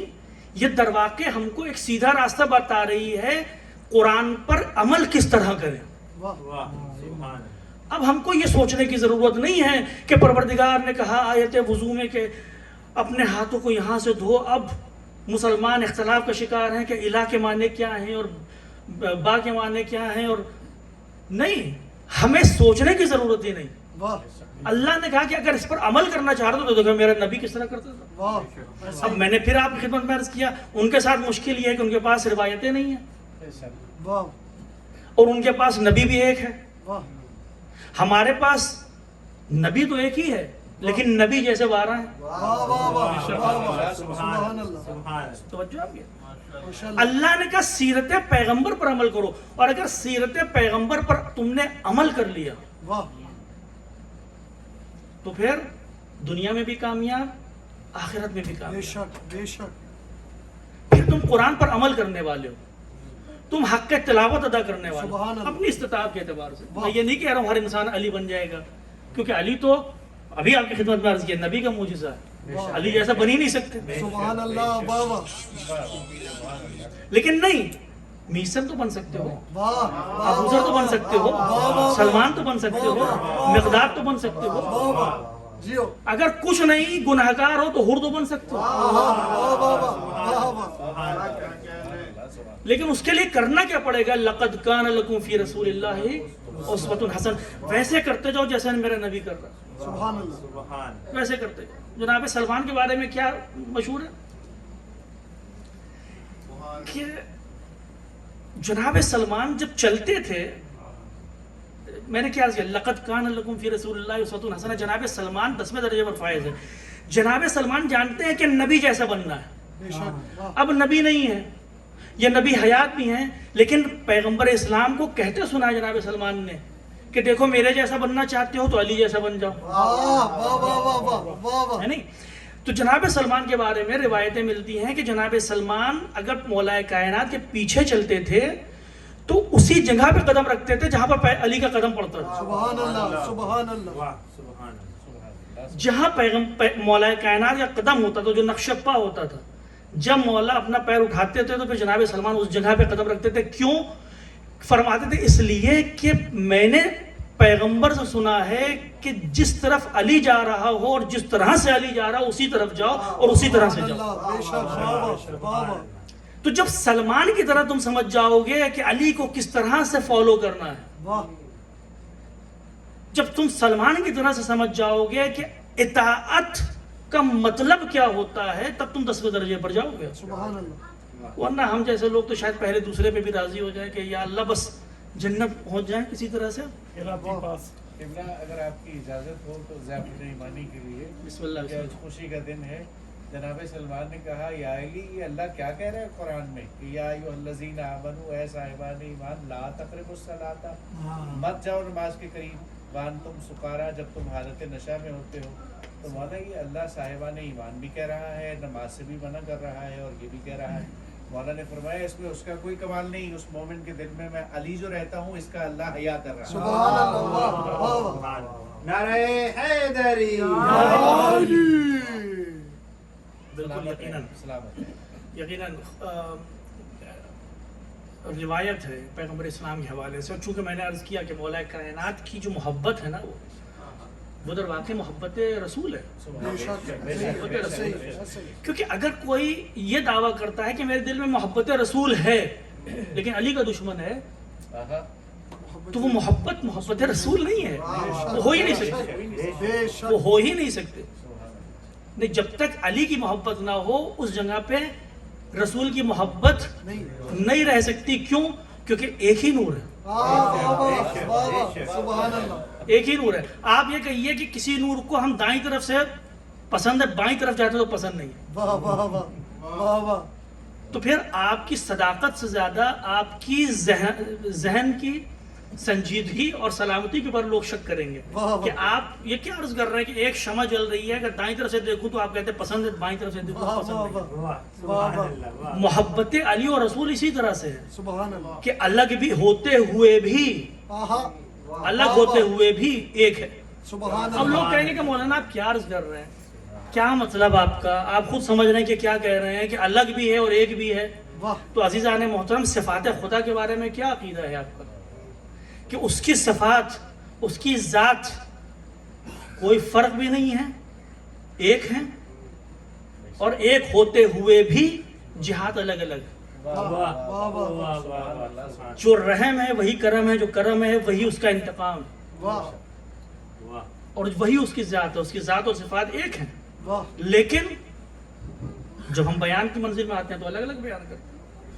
یہ در واقع ہم کو ایک سیدھا راستہ بتا رہی ہے قرآن پر عمل کس طرح کریں. اب ہم کو یہ سوچنے کی ضرورت نہیں ہے کہ پروردگار نے کہا آیت وضو میں کہ اپنے ہاتھوں کو یہاں سے دھو. اب مسلمان اختلاف کا شکار ہیں کہ الہ کے معنی کیا ہیں اور با کے معنی کیا ہیں, اور نہیں, ہمیں سوچنے کی ضرورت ہی نہیں. اللہ نے کہا کہ اگر اس پر عمل کرنا چاہ رہے تو دیکھو میرا نبی کس طرح کرتا تھا. اب میں نے پھر آپ کی خدمت میں عرض کیا, ان کے ساتھ مشکل یہ ہے کہ ان کے پاس روایتیں نہیں ہیں, اور ان کے پاس نبی بھی ایک ہے. ہمارے پاس نبی تو ایک ہی ہے لیکن نبی جیسے 12 ہیں. واہ واہ واہ واہ سبحان اللہ توجہ آپ کی. ماشاء اللہ اللہ نے کہا سیرت پیغمبر پر عمل کرو, اور اگر سیرت پیغمبر پر تم نے عمل کر لیا واہ تو پھر دنیا میں بھی کامیاب, آخرت میں بھی بے کامیاب. شک بے شک پھر تم قرآن پر عمل کرنے والے ہو, تم حق تلاوت ادا کرنے والے سبحان ہو اللہ. اپنی استطاعت کے اعتبار سے. واہ. میں یہ نہیں کہہ رہا ہوں ہر انسان علی بن جائے گا, کیونکہ علی تو ابھی آپ کی خدمت میں عرض کیا نبی کا معجزہ ہے, واہ. علی جیسا بن ہی نہیں سکتے. سبحان اللہ واہ واہ لیکن نہیں, میسر تو بن سکتے ہو, واہ ابو ذر تو بن سکتے ہو, سلمان تو بن سکتے ہو, مقداد تو بن سکتے ہو. واہ واہ جیو اگر کچھ نہیں گناہگار ہو تو حر تو بن سکتے ہو. واہ واہ واہ واہ لیکن اس کے لیے کرنا کیا پڑے گا؟ لقد کان لکم فی رسول اللہ اسوۃ حسن. ویسے کرتے جاؤ جیسے میرا نبی کر رہا, سبحان اللہ ویسے کرتے جاؤ. جناب سلمان کے بارے میں کیا مشہور ہے کہ جناب سلمان جب چلتے تھے, میں نے کیا عرض کیا, لقد کان لکم فی رسول اللہ اسوۃ حسنہ. جناب سلمان 10ویں درجے پر فائز ہے. جناب سلمان جانتے ہیں کہ نبی جیسا بننا ہے. بے شک واہ اب نبی نہیں ہے, یہ نبی حیات بھی ہیں, لیکن پیغمبر اسلام کو کہتے سنا ہے جناب سلمان نے کہ دیکھو میرے جیسا بننا چاہتے ہو تو علی جیسا بن جاؤ, واہ واہ واہ واہ واہ واہ ہے نہیں. تو جناب سلمان کے بارے میں روایتیں ملتی ہیں کہ جناب سلمان اگر مولا کائنات کے پیچھے چلتے تھے تو اسی جگہ پہ قدم رکھتے تھے جہاں پر علی کا قدم پڑتا تھا. سبحان اللہ سبحان اللہ جہاں مولا کائنات کا قدم ہوتا تھا, جو نقش پا ہوتا تھا, جب مولا اپنا پیر اٹھاتے تھے تو پھر جناب سلمان اس جگہ پہ قدم رکھتے تھے. کیوں فرماتے تھے؟ اس لیے کہ میں نے پیغمبر سے سنا ہے کہ جس طرف علی جا رہا ہو اور جس طرح سے علی جا رہا ہو اسی طرف جاؤ اور اسی طرح سے جاؤ. اللہ بے شک واہ واہ واہ واہ تو جب سلمان کی طرح تم سمجھ جاؤ گے کہ علی کو کس طرح سے فالو کرنا ہے, واہ جب تم سلمان کی طرح سے سمجھ جاؤ گے کہ اطاعت کا مطلب کیا ہوتا ہے, تب تم 10ویں درجے پر جاؤ گے. سبحان اللہ ورنہ ہم جیسے لوگ تو شاید پہلے دوسرے پہ بھی راضی ہو جائے کہ یا اللہ بس جنت پہنچ جائیں کسی طرح سے. اگر آپ کی اجازت ہو تو ضیافت ایمانی کے لیے بسم اللہ. کہ آج خوشی کا دن ہے. جناب سلمان نے کہا یا علی, یہ اللہ کیا کہہ رہا ہے قرآن میں کہ یا ایھا الذین آمنوا, اے صاحبان ایمان, لا تقربوا الصلاۃ, مت جاؤ نماز کے قریب, وانتم سکارا, جب تم حالت نشہ میں ہوتے ہو. تو مولانا یہ اللہ صاحبان ایمان بھی کہہ رہا ہے, نماز سے بھی منع کر رہا ہے, اور یہ بھی کہہ رہا ہے. مولانا نے فرمایا اس میں اس کا کوئی کمال نہیں, اس مومن کے دل میں میں علی جو رہتا ہوں اس کا اللہ حیا کر رہا ہے. سبحان اللہ واہ واہ واہ نعرہ حیدری علی بالکل یقیناً سلامت ہے. یقیناً روایت ہے پیغمبر اسلام کے حوالے سے, اور چونکہ میں نے عرض کیا کہ مولا کائنات کی جو محبت ہے نا وہ در واقع محبت رسول ہے. بے شک محبت رسول ہے. صحیح کیونکہ اگر کوئی یہ دعویٰ کرتا ہے کہ میرے دل میں محبت رسول ہے لیکن علی کا دشمن ہے, آہا. تو وہ محبت رسول نہیں ہے, وہ ہو ہی نہیں سکتے, بے شک وہ ہو ہی نہیں سکتے. نہیں, جب تک علی کی محبت نہ ہو اس جگہ پہ رسول کی محبت نہیں رہ سکتی. کیوں؟ کیونکہ ایک ہی نور ہے, سبحان اللہ ایک ہی نور ہے. آپ یہ کہیے کہ کسی نور کو ہم دائیں طرف سے پسند ہے, بائیں طرف جاتے تو پسند نہیں ہے, واہ واہ واہ واہ واہ تو پھر آپ کی صداقت سے زیادہ آپ کی ذہن کی سنجیدگی اور سلامتی کے اوپر لوگ شک کریں گے کہ آپ یہ کیا عرض کر رہے ہیں کہ ایک شمع جل رہی ہے, اگر دائیں طرف سے دیکھوں تو آپ کہتے ہیں پسند ہے, بائیں طرف سے دیکھوں تو پسند نہیں. محبت علی اور رسول اسی طرح سے ہے سبحان اللہ کہ الگ بھی ہوتے ہوئے بھی, آہا الگ ہوتے ہوئے بھی ایک ہے. سبحان اب لوگ کہیں گے کہ مولانا آپ کیا عرض کر رہے ہیں, کیا مطلب آپ کا, آپ خود سمجھ رہے ہیں کہ کیا کہہ رہے ہیں کہ الگ بھی ہے اور ایک بھی ہے. تو عزیزان محترم, صفات خدا کے بارے میں کیا عقیدہ ہے آپ کا کہ اس کی صفات, اس کی ذات کوئی فرق بھی نہیں ہے, ایک ہیں, اور ایک ہوتے ہوئے بھی جہات الگ الگ. جو رحم ہے وہی کرم ہے, جو کرم ہے وہی اس کا انتقام ہے, اور وہی اس کی ذات ہے, اس کی ذات اور صفات ایک ہیں. لیکن جب ہم بیان کی منزل میں آتے ہیں تو الگ الگ بیان کرتے ہیں.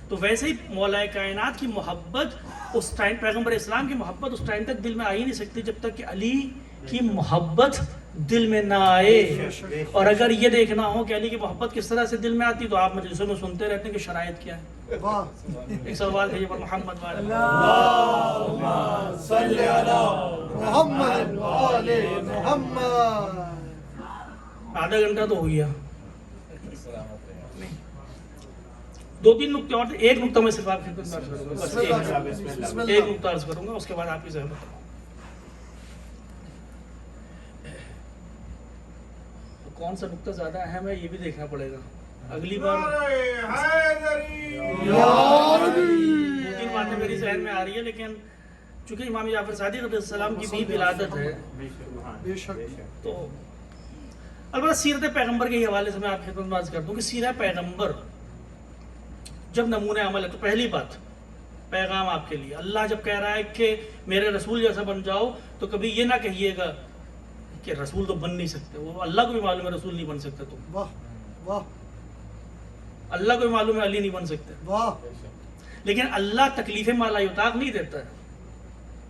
تو ویسے ہی مولا کائنات کی محبت اس ٹائم, پیغمبر اسلام کی محبت اس ٹائم تک دل میں آ ہی نہیں سکتی جب تک کہ علی کی محبت دل میں نہ آئے. اور اگر یہ دیکھنا ہو کہ علی کی محبت کس طرح سے دل میں آتی تو آپ مجلسوں میں سنتے رہتے ہیں کہ شرائط کیا ہے. واہ ایک سوال ہے پر محمد والے اللہم صلی علی محمد وآل محمد. آدھا گھنٹہ تو ہو گیا. سلامت رہے. دو تین نکتے اور ایک نکتہ میں صرف آپ کی خدمت میں عرض کروں گا. بس بسم اللہ. ایک نکتہ عرض کروں گا, اس کے بعد آپ کی زحمت. کون سا نکتہ زیادہ اہم ہے یہ بھی دیکھنا پڑے گا. اگلی بار حیدری یا علی. دو تین باتیں میری ذہن میں آ رہی ہے, لیکن چونکہ امام جعفر صادق علیہ السلام کی بھی ولادت ہے بے شک تو البتہ سیرت پیغمبر کے حوالے سے میں آپ کی خدمت میں عرض کر دوں کہ سیرت پیغمبر جب نمونہ عمل ہے تو پہلی بات پیغام آپ کے لیے, اللہ جب کہہ رہا ہے کہ میرے رسول جیسا بن جاؤ تو کبھی یہ نہ کہیے گا کہ رسول تو بن نہیں سکتے. وہ اللہ کو بھی معلوم ہے رسول نہیں بن سکتے تم. واہ واہ اللہ کو بھی معلوم ہے علی نہیں بن سکتے. واہ. لیکن اللہ تکلیف مالا یطاق نہیں دیتا ہے,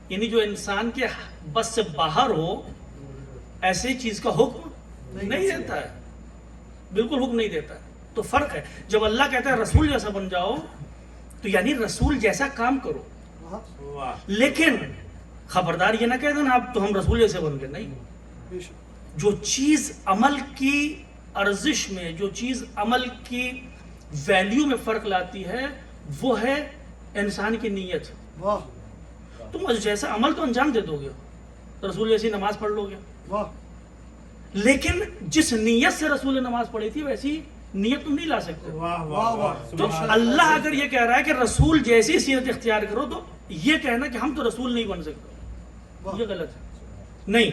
یعنی جو انسان کے بس سے باہر ہو ایسی چیز کا حکم نہیں دیتا ہے, بالکل حکم نہیں دیتا ہے. تو فرق ہے, جب اللہ کہتا ہے رسول جیسا بن جاؤ تو یعنی رسول جیسا کام کرو, واہ. لیکن خبردار یہ نہ کہہ دینا آپ تو ہم رسول جیسے بن گئے. نہیں, بے شک جو چیز عمل کی ارزش میں, جو چیز عمل کی ویلیو میں فرق لاتی ہے وہ ہے انسان کی نیت. واہ تم جیسا عمل تو انجام دے دو گے, رسول جیسی نماز پڑھ لو گے, واہ. لیکن جس نیت سے رسول نے نماز پڑھی تھی ویسی نیت تم نہیں لا سکتے. واہ واہ واہ. تو اللہ اگر یہ کہہ رہا ہے کہ رسول جیسی سیرت اختیار کرو تو یہ کہنا کہ ہم تو رسول نہیں بن سکتے, واہ یہ غلط ہے. نہیں,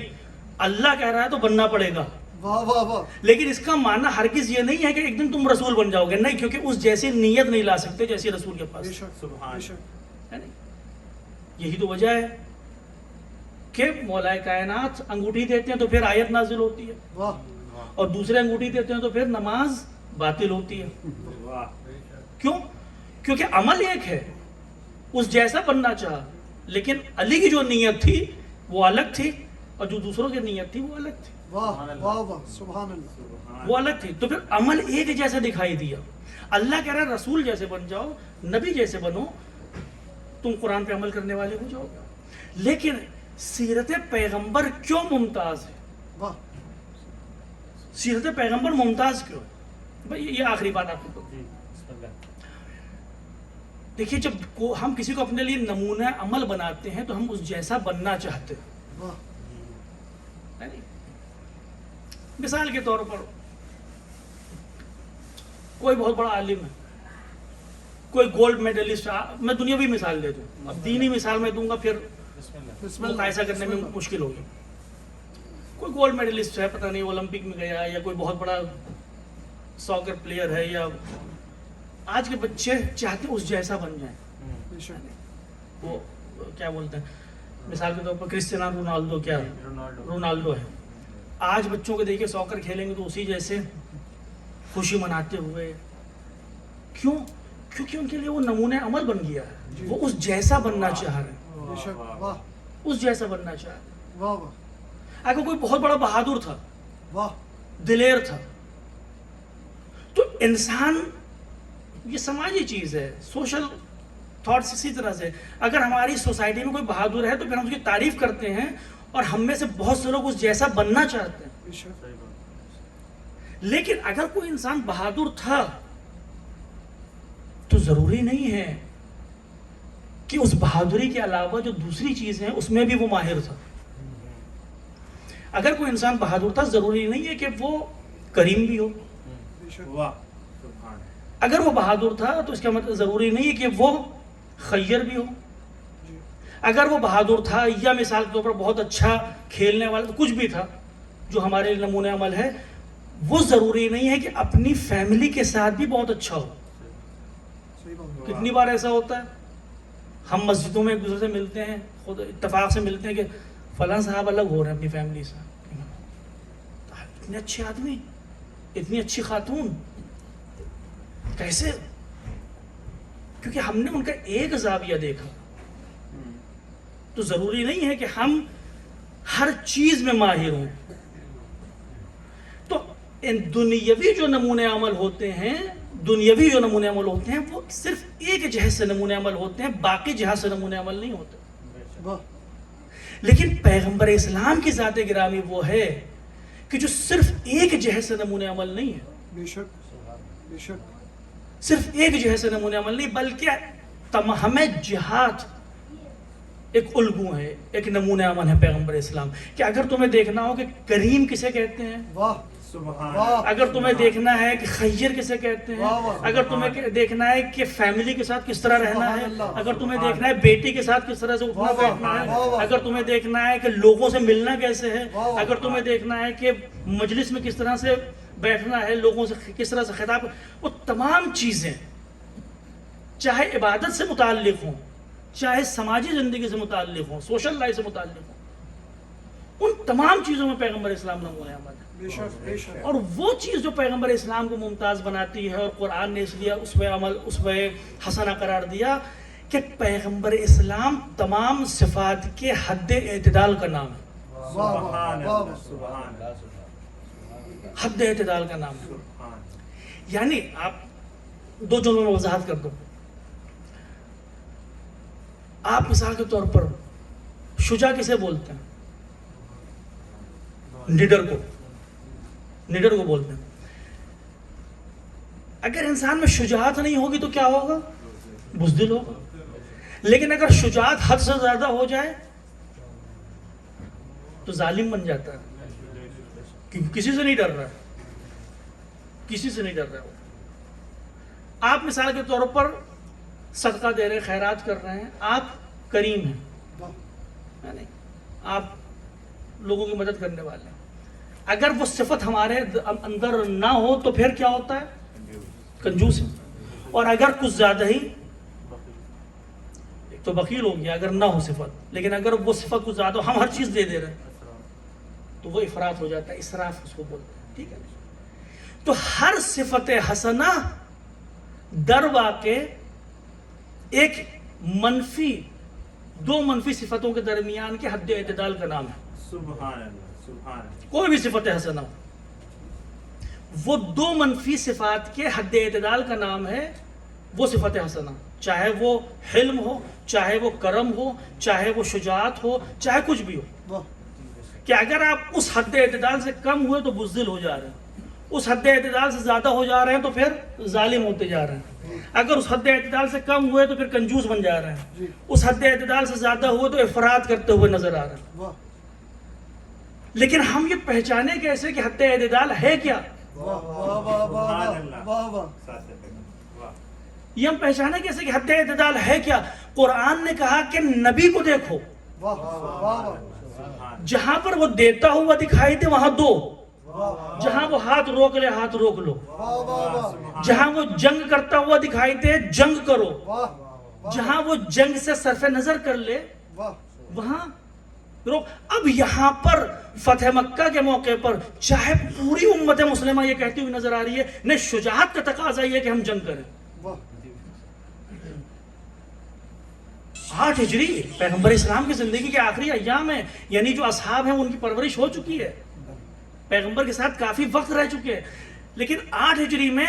اللہ کہہ رہا ہے تو بننا پڑے گا, واہ واہ واہ. لیکن اس کا معنی ہرگز یہ نہیں ہے کہ ایک دن تم رسول بن جاؤ گے. نہیں, کیونکہ اس جیسی نیت نہیں لا سکتے جیسی رسول کے پاس بے شک بے شک. ہے. نہیں, یہی تو وجہ ہے کہ مولا کائنات انگوٹھی دیتے ہیں تو پھر آیت نازل ہوتی ہے, واہ اور دوسرے انگوٹھی دیتے ہیں تو پھر نماز باطل ہوتی ہے. واہ. کیوں؟ کیونکہ عمل ایک ہے, اس جیسا بننا چاہا, لیکن علی کی جو نیت تھی وہ الگ تھی اور جو دوسروں کی نیت تھی وہ الگ تھی, واہ واہ واہ. سبحان اللہ. وہ الگ تھی. تو پھر عمل ایک جیسا دکھائی دیا. اللہ کہہ رہا ہے رسول جیسے بن جاؤ, نبی جیسے بنو, تم قرآن پہ عمل کرنے والے ہو جاؤ گے. لیکن سیرت پیغمبر کیوں ممتاز ہے؟ واہ. سیرت پیغمبر ممتاز کیوں ہے؟ بھائی یہ آخری بات آپ کو. بسم اللہ. دیکھیے, جب ہم کسی کو اپنے لیے نمونہ عمل بناتے ہیں تو ہم اس جیسا بننا چاہتے ہیں. واہ. ہے نہیں؟ مثال کے طور پر کوئی بہت بڑا عالم ہے, کوئی گولڈ میڈلسٹ, میں دنیاوی مثال دے دوں, اب دینی مثال میں دوں گا پھر بسم اللہ. بسم اللہ. مقایسہ کرنے میں مشکل ہوگی. کوئی گولڈ میڈلسٹ ہے, پتہ نہیں اولمپک میں گیا, یا کوئی بہت بڑا ساکر پلیئر ہے, یا آج کے بچے چاہتے اس جیسا بن جائیں. بے شک. وہ کیا بولتے ہیں, مثال کے طور پر کرسٹیانو رونالڈو, کیا رونالڈو ہے, آج بچوں کو دیکھیں ساکر کھیلیں گے تو اسی جیسے خوشی مناتے ہوئے. کیوں؟ کیونکہ ان کے لیے وہ نمونہ عمل بن گیا ہے, وہ اس جیسا بننا چاہ رہے ہیں, بے شک. واہ اس جیسا بننا چاہ رہے ہیں. واہ واہ. اگر کوئی بہت بڑا بہادر تھا, واہ. دلیر تھا, تو انسان, یہ سماجی چیز ہے, سوشل تھاٹس اسی طرح سے, اگر ہماری سوسائٹی میں کوئی بہادر ہے تو پھر ہم اس کی تعریف کرتے ہیں, اور ہم میں سے بہت سے لوگ اس جیسا بننا چاہتے ہیں. بے شک. لیکن اگر کوئی انسان بہادر تھا تو ضروری نہیں ہے کہ اس بہادری کے علاوہ جو دوسری چیز ہیں اس میں بھی وہ ماہر تھا. اگر کوئی انسان بہادر تھا ضروری نہیں ہے کہ وہ کریم بھی ہو. بے شک. واہ. سبحان. اگر وہ بہادر تھا تو اس کا مطلب ضروری نہیں ہے کہ وہ خیر بھی ہو. جی. اگر وہ بہادر تھا یا مثال کے طور پر بہت اچھا کھیلنے والا, تو کچھ بھی تھا جو ہمارے نمونہ عمل ہے, وہ ضروری نہیں ہے کہ اپنی فیملی کے ساتھ بھی بہت اچھا ہو. صحیح بات. کتنی بار ایسا ہوتا ہے, ہم مسجدوں میں ایک دوسرے سے ملتے ہیں, خود اتفاق سے ملتے ہیں کہ فلاں صاحب الگ ہو رہے ہیں اپنی فیملی سے, اتنے اچھے آدمی, اتنی اچھی خاتون, کیسے؟ کیونکہ ہم نے ان کا ایک زاویہ دیکھا. تو ضروری نہیں ہے کہ ہم ہر چیز میں ماہر ہوں. ان دنیاوی جو نمونے عمل ہوتے ہیں، دنیاوی جو نمونے عمل ہوتے ہیں وہ صرف ایک جہت سے نمونے عمل ہوتے ہیں، باقی جہت سے نمونے عمل نہیں ہوتے. لیکن پیغمبر اسلام کی ذات گرامی وہ ہے کہ جو صرف ایک جہت سے نمونے عمل نہیں ہے، بے شک صرف ایک جہت سے نمونے عمل نہیں، بلکہ ہمیں جہاد ایک الگو ہے، ایک نمونہ عمل ہے پیغمبر اسلام. کہ اگر تمہیں دیکھنا ہو کہ کریم کسے کہتے ہیں، واہ سبحان واہ اگر تمہیں دیکھنا ہے کہ خیر کسے کہتے ہیں، واہ واہ. اگر تمہیں دیکھنا ہے کہ فیملی کے ساتھ کس طرح رہنا ہے، سبحان اللہ. اگر تمہیں دیکھنا ہے بیٹی کے ساتھ کس طرح سے اٹھنا واہ واہ. بیٹھنا واہ ہے، واہ. اگر تمہیں دیکھنا ہے کہ لوگوں سے ملنا کیسے ہے، واہ واہ. اگر تمہیں دیکھنا ہے کہ مجلس میں کس طرح سے بیٹھنا ہے، لوگوں سے کس طرح سے خطاب، وہ تمام چیزیں چاہے عبادت سے متعلق ہوں، چاہے سماجی زندگی سے متعلق ہوں، سوشل لائف سے متعلق ہوں، ان تمام چیزوں میں پیغمبر اسلام نمونہ عمل ہے. بے شک اور وہ چیز جو پیغمبر اسلام کو ممتاز بناتی ہے اور قرآن نے اس لیے اس پہ عمل، اس پہ حسنہ قرار دیا کہ پیغمبر اسلام تمام صفات کے حد اعتدال کا نام ہے. واہ سبحان واہ اللہ سبحان اللہ حد اعتدال کا نام ہے. سبحان. یعنی آپ دو جملوں میں وضاحت کر دو. آپ مثال کے طور پر شجاع کسے بولتے ہیں؟ نڈر کو بولتے ہیں. اگر انسان میں شجاعت نہیں ہوگی تو کیا ہوگا؟ بزدل ہوگا. لیکن اگر شجاعت حد سے زیادہ ہو جائے تو ظالم بن جاتا ہے، کیونکہ کسی سے نہیں ڈر رہا ہے، کسی سے نہیں ڈر رہا ہے. آپ مثال کے طور پر صدقہ دے رہے ہیں، خیرات کر رہے ہیں، آپ کریم ہیں، یعنی آپ لوگوں کی مدد کرنے والے ہیں. اگر وہ صفت ہمارے اندر نہ ہو تو پھر کیا ہوتا ہے؟ کنجوس ہے. اور اگر کچھ زیادہ ہی تو بخیل ہو گیا اگر نہ ہو صفت. لیکن اگر وہ صفت کچھ زیادہ ہو، ہم ہر چیز دے دے رہے ہیں تو وہ افراط ہو جاتا ہے، اسراف اس کو بولتے ہیں. ٹھیک ہے. تو ہر صفت حسنہ در واقع ایک منفی، دو منفی صفتوں کے درمیان کے حد اعتدال کا نام ہے. سبحان اللہ سبحان اللہ. کوئی بھی صفت حسنہ ہو، وہ دو منفی صفات کے حد اعتدال کا نام ہے وہ صفت حسنہ. چاہے وہ حلم ہو، چاہے وہ کرم ہو، چاہے وہ شجاعت ہو، چاہے کچھ بھی ہو. واہ کہ اگر آپ اس حد اعتدال سے کم ہوئے تو بزدل ہو جا رہے ہیں، اس حد اعتدال سے زیادہ ہو جا رہے ہیں تو پھر ظالم ہوتے جا رہے ہیں، اگر اس حد اعتدال سے کم ہوئے تو پھر کنجوس بن جا رہے ہیں، اس حد اعتدال سے زیادہ ہوئے تو افراط کرتے ہوئے نظر آ رہے ہیں. واہ لیکن ہم یہ پہچانے کیسے کہ حد اعتدال ہے کیا؟ واہ واہ واہ واہ واہ واہ. ساتھ میں واہ یہ ہم پہچانے کیسے کہ حد اعتدال ہے کیا؟ قرآن نے کہا کہ نبی کو دیکھو، واہ واہ واہ سبحان. جہاں پر وہ دیتا ہوا دکھائی دے وہاں دو، واہ جہاں وہ ہاتھ روک لے ہاتھ روک لو، واہ واہ جہاں وہ جنگ کرتا ہوا دکھائی دے جنگ کرو، واہ جہاں وہ جنگ سے صرف نظر کر لے واہ وہاں روک. اب یہاں پر فتح مکہ کے موقع پر چاہے پوری امت مسلمہ یہ کہتی ہوئی نظر آ رہی ہے نہیں، شجاعت کا تقاضا یہ ہے کہ ہم جنگ کریں. واہ 8 ہجری پیغمبر اسلام کی زندگی کے آخری ایام ہیں، یعنی جو اصحاب ہیں ان کی پرورش ہو چکی ہے، پیغمبر کے ساتھ کافی وقت رہ چکے ہیں. لیکن 8 ہجری میں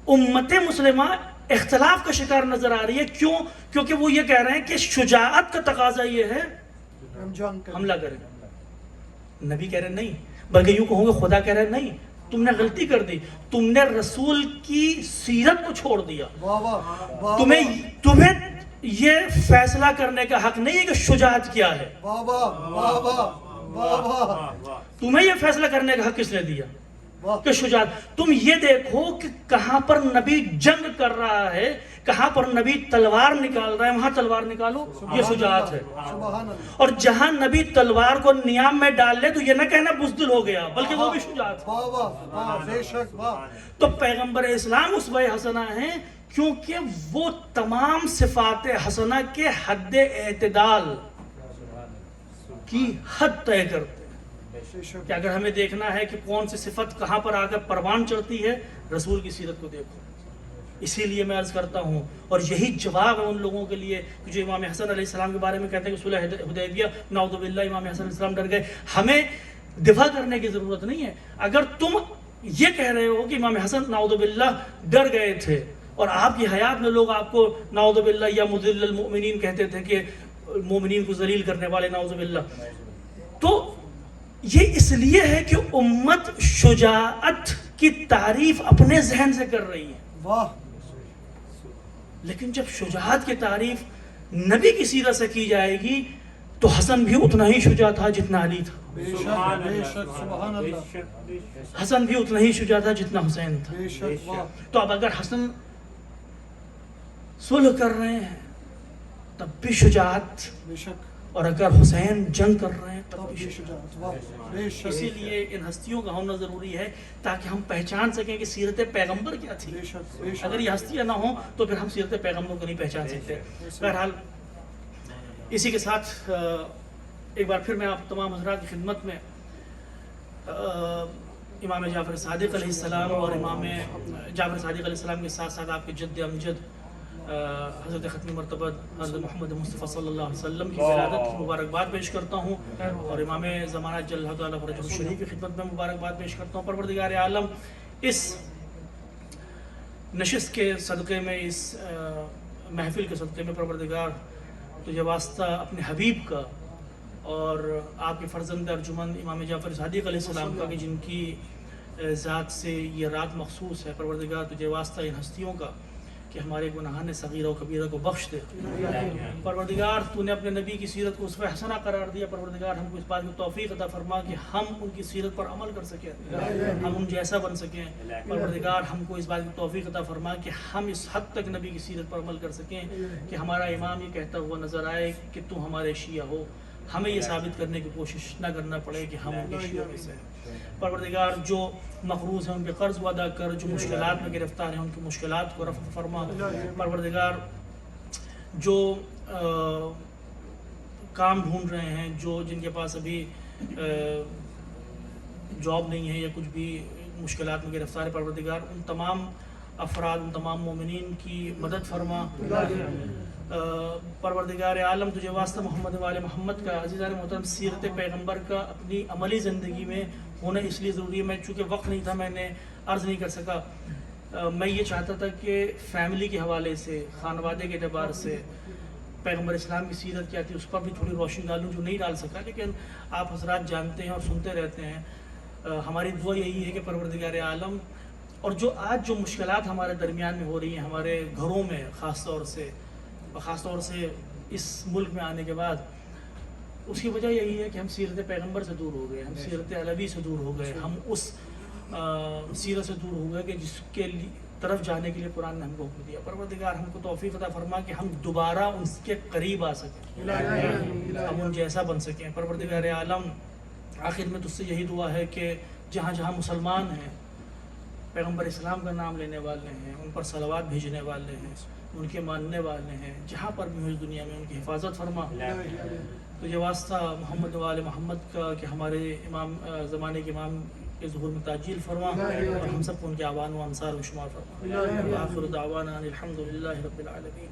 امت مسلمہ اختلاف کا شکار نظر آ رہی ہے. کیوں؟ کیونکہ وہ یہ کہہ رہے ہیں کہ شجاعت کا تقاضا یہ ہے ہم جنگ کریں. حملہ کریں. نبی کہہ رہے نہیں، بلکہ یوں کہوں گے خدا کہہ رہے نہیں، تم نے غلطی کر دی، تم نے رسول کی سیرت کو چھوڑ دیا. واہ واہ واہ تمہیں یہ فیصلہ کرنے کا حق نہیں ہے کہ شجاعت کیا ہے. واہ واہ واہ واہ واہ واہ. تمہیں یہ فیصلہ کرنے کا حق کس نے دیا واہ. کہ شجاعت. تم یہ دیکھو کہ کہاں پر نبی جنگ کر رہا ہے، کہاں پر نبی تلوار نکال رہا ہے، وہاں تلوار نکالو، یہ شجاعت ہے. سبحان اللہ. اور جہاں نبی تلوار کو نیام میں ڈال لے تو یہ نہ کہنا بزدل ہو گیا، بلکہ وہ بھی شجاعت ہے. واہ واہ واہ بے شک واہ. تو پیغمبر اسلام اسوہ حسنہ ہیں کیونکہ وہ تمام صفات حسنہ کے حد اعتدال کی حد طے کرتے ہیں. بے شک. کہ اگر ہمیں دیکھنا ہے کہ کون سی صفت کہاں پر آ کر پروان چڑھتی ہے، رسول کی سیرت کو دیکھو. اسی لیے میں عرض کرتا ہوں، اور یہی جواب ہے ان لوگوں کے لیے جو امام حسن علیہ السلام کے بارے میں کہتے ہیں کہ صلح حدیبیہ نعوذ باللہ امام حسن علیہ السلام ڈر گئے. ہمیں دفاع کرنے کی ضرورت نہیں ہے. اگر تم یہ کہہ رہے ہو کہ امام حسن نعوذ باللہ ڈر گئے تھے اور آپ کی حیات میں لوگ آپ کو نعوذ باللہ یا مذل المؤمنین کہتے تھے کہ مومنین کو ذلیل کرنے والے نعوذ باللہ. تو یہ اس لیے ہے کہ امت شجاعت کی تعریف اپنے ذہن سے کر رہی ہے. واہ. لیکن جب شجاعت کی تعریف نبی کی سیرت سے کی جائے گی تو حسن بھی اتنا ہی شجاع تھا جتنا علی تھا. بے شک بے شک سبحان اللہ. حسن بھی اتنا ہی شجاع تھا جتنا حسین تھا. بے شک. واہ. تو اب اگر حسن صلح کر رہے ہیں تب بھی شجاعت, بے شک. اور اگر حسین جنگ کر رہے ہیں تب بھی بے شجاعت. شجاعت. واہ. بے شک. اسی لیے ان ہستیوں کا ہونا ضروری ہے تاکہ ہم پہچان سکیں کہ سیرت پیغمبر کیا تھی. بے شک. بے شک. اگر یہ ہستیاں نہ ہوں تو پھر ہم سیرت پیغمبر کو نہیں پہچان سکتے. بہرحال اسی کے ساتھ ایک بار پھر میں آپ تمام حضرات کی خدمت میں امام جعفر صادق علیہ السلام اور امام جعفر صادق علیہ السلام کے ساتھ ساتھ آپ کے جد امجد حضرت ختم مرتبہ حضرت محمد مصطفیٰ صلی اللہ علیہ وسلم کی ولادت کی مبارکباد پیش کرتا ہوں اور امام زمانہ جل اللہ تعالیٰ فرجہ الشریف کی خدمت میں مبارکباد پیش کرتا ہوں. پروردگار عالم اس نشست کے صدقے میں, اس محفل کے صدقے میں پروردگار تجھے واسطہ اپنے حبیب کا اور آپ کے فرزند ارجمند امام جعفر صادق علیہ السلام کا کہ جن کی ذات سے یہ رات مخصوص ہے, پروردگار تجھے واسطہ ان ہستیوں کا کہ ہمارے گناہان صغیرہ و کبیرہ کو بخش دے. پروردگار تو نے اپنے نبی کی سیرت کو اسوہ حسنہ قرار دیا. پروردگار ہم کو اس بات کی توفیق عطا فرما کہ ہم ان کی سیرت پر عمل کر سکیں, ہم ان جیسا بن سکیں. پروردگار ہم کو اس بات کی توفیق عطا فرما کہ ہم اس حد تک نبی کی سیرت پر عمل کر سکیں کہ ہمارا امام یہ کہتا ہوا نظر آئے کہ تو ہمارے شیعہ ہو, ہمیں یہ ثابت کرنے کی کوشش نہ کرنا پڑے کہ ہم ان کے شیعہ میں سے ہیں. پروردگار جو مقروض ہیں ان کے قرض ادا کر, جو مشکلات میں گرفتار ہیں ان کی مشکلات کو رفع فرما. پروردگار جو کام ڈھونڈ رہے ہیں, جو جن کے پاس ابھی جاب نہیں ہے یا کچھ بھی مشکلات میں گرفتار ہے, پروردگار ان تمام افراد, ان تمام مومنین کی مدد فرما. پروردگار عالم تجھے واسطہ محمد والے محمد کا عزیزان محترم سیرت پیغمبر کا اپنی عملی زندگی میں ہونا اس لیے ضروری ہے. میں چونکہ وقت نہیں تھا میں نے عرض نہیں کر سکا. میں یہ چاہتا تھا کہ فیملی کے حوالے سے, خانوادے کے اعتبار سے پیغمبر اسلام کی سیرت کیا تھی اس پر بھی تھوڑی روشنی ڈالوں, جو نہیں ڈال سکا. لیکن آپ حضرات جانتے ہیں اور سنتے رہتے ہیں. ہماری دعا یہی ہے کہ پروردگار عالم اور جو آج جو مشکلات ہمارے درمیان میں ہو رہی ہیں ہمارے گھروں میں خاص طور سے اس ملک میں آنے کے بعد, اس کی وجہ یہی ہے کہ ہم سیرت پیغمبر سے دور ہو گئے, ہم سیرت علوی سے دور ہو گئے, ہم اس سیرت سے دور ہو گئے کہ جس کے طرف جانے کے لیے قرآن نے ہم کو حکم دیا. پروردگار ہم کو توفیق عطا فرما کہ ہم دوبارہ ان کے قریب آ سکیں, ہم ان جیسا بن سکیں. پروردگار عالم آخر میں تجھ سے یہی دعا ہے کہ جہاں جہاں مسلمان ہیں, پیغمبر اسلام کا نام لینے والے ہیں, ان پر صلوات بھیجنے والے ہیں, ان کے ماننے والے ہیں, جہاں پر بھی ہو اس دنیا میں ان کی حفاظت فرما. تو یہ واسطہ محمد والے محمد کا کہ ہمارے امام زمانے کے امام کے ظہور میں تاجیل فرما اور ہم سب کو ان کے اعوان و انصار و شمار فرما. آخر دعوانا الحمدللہ رب العالمین.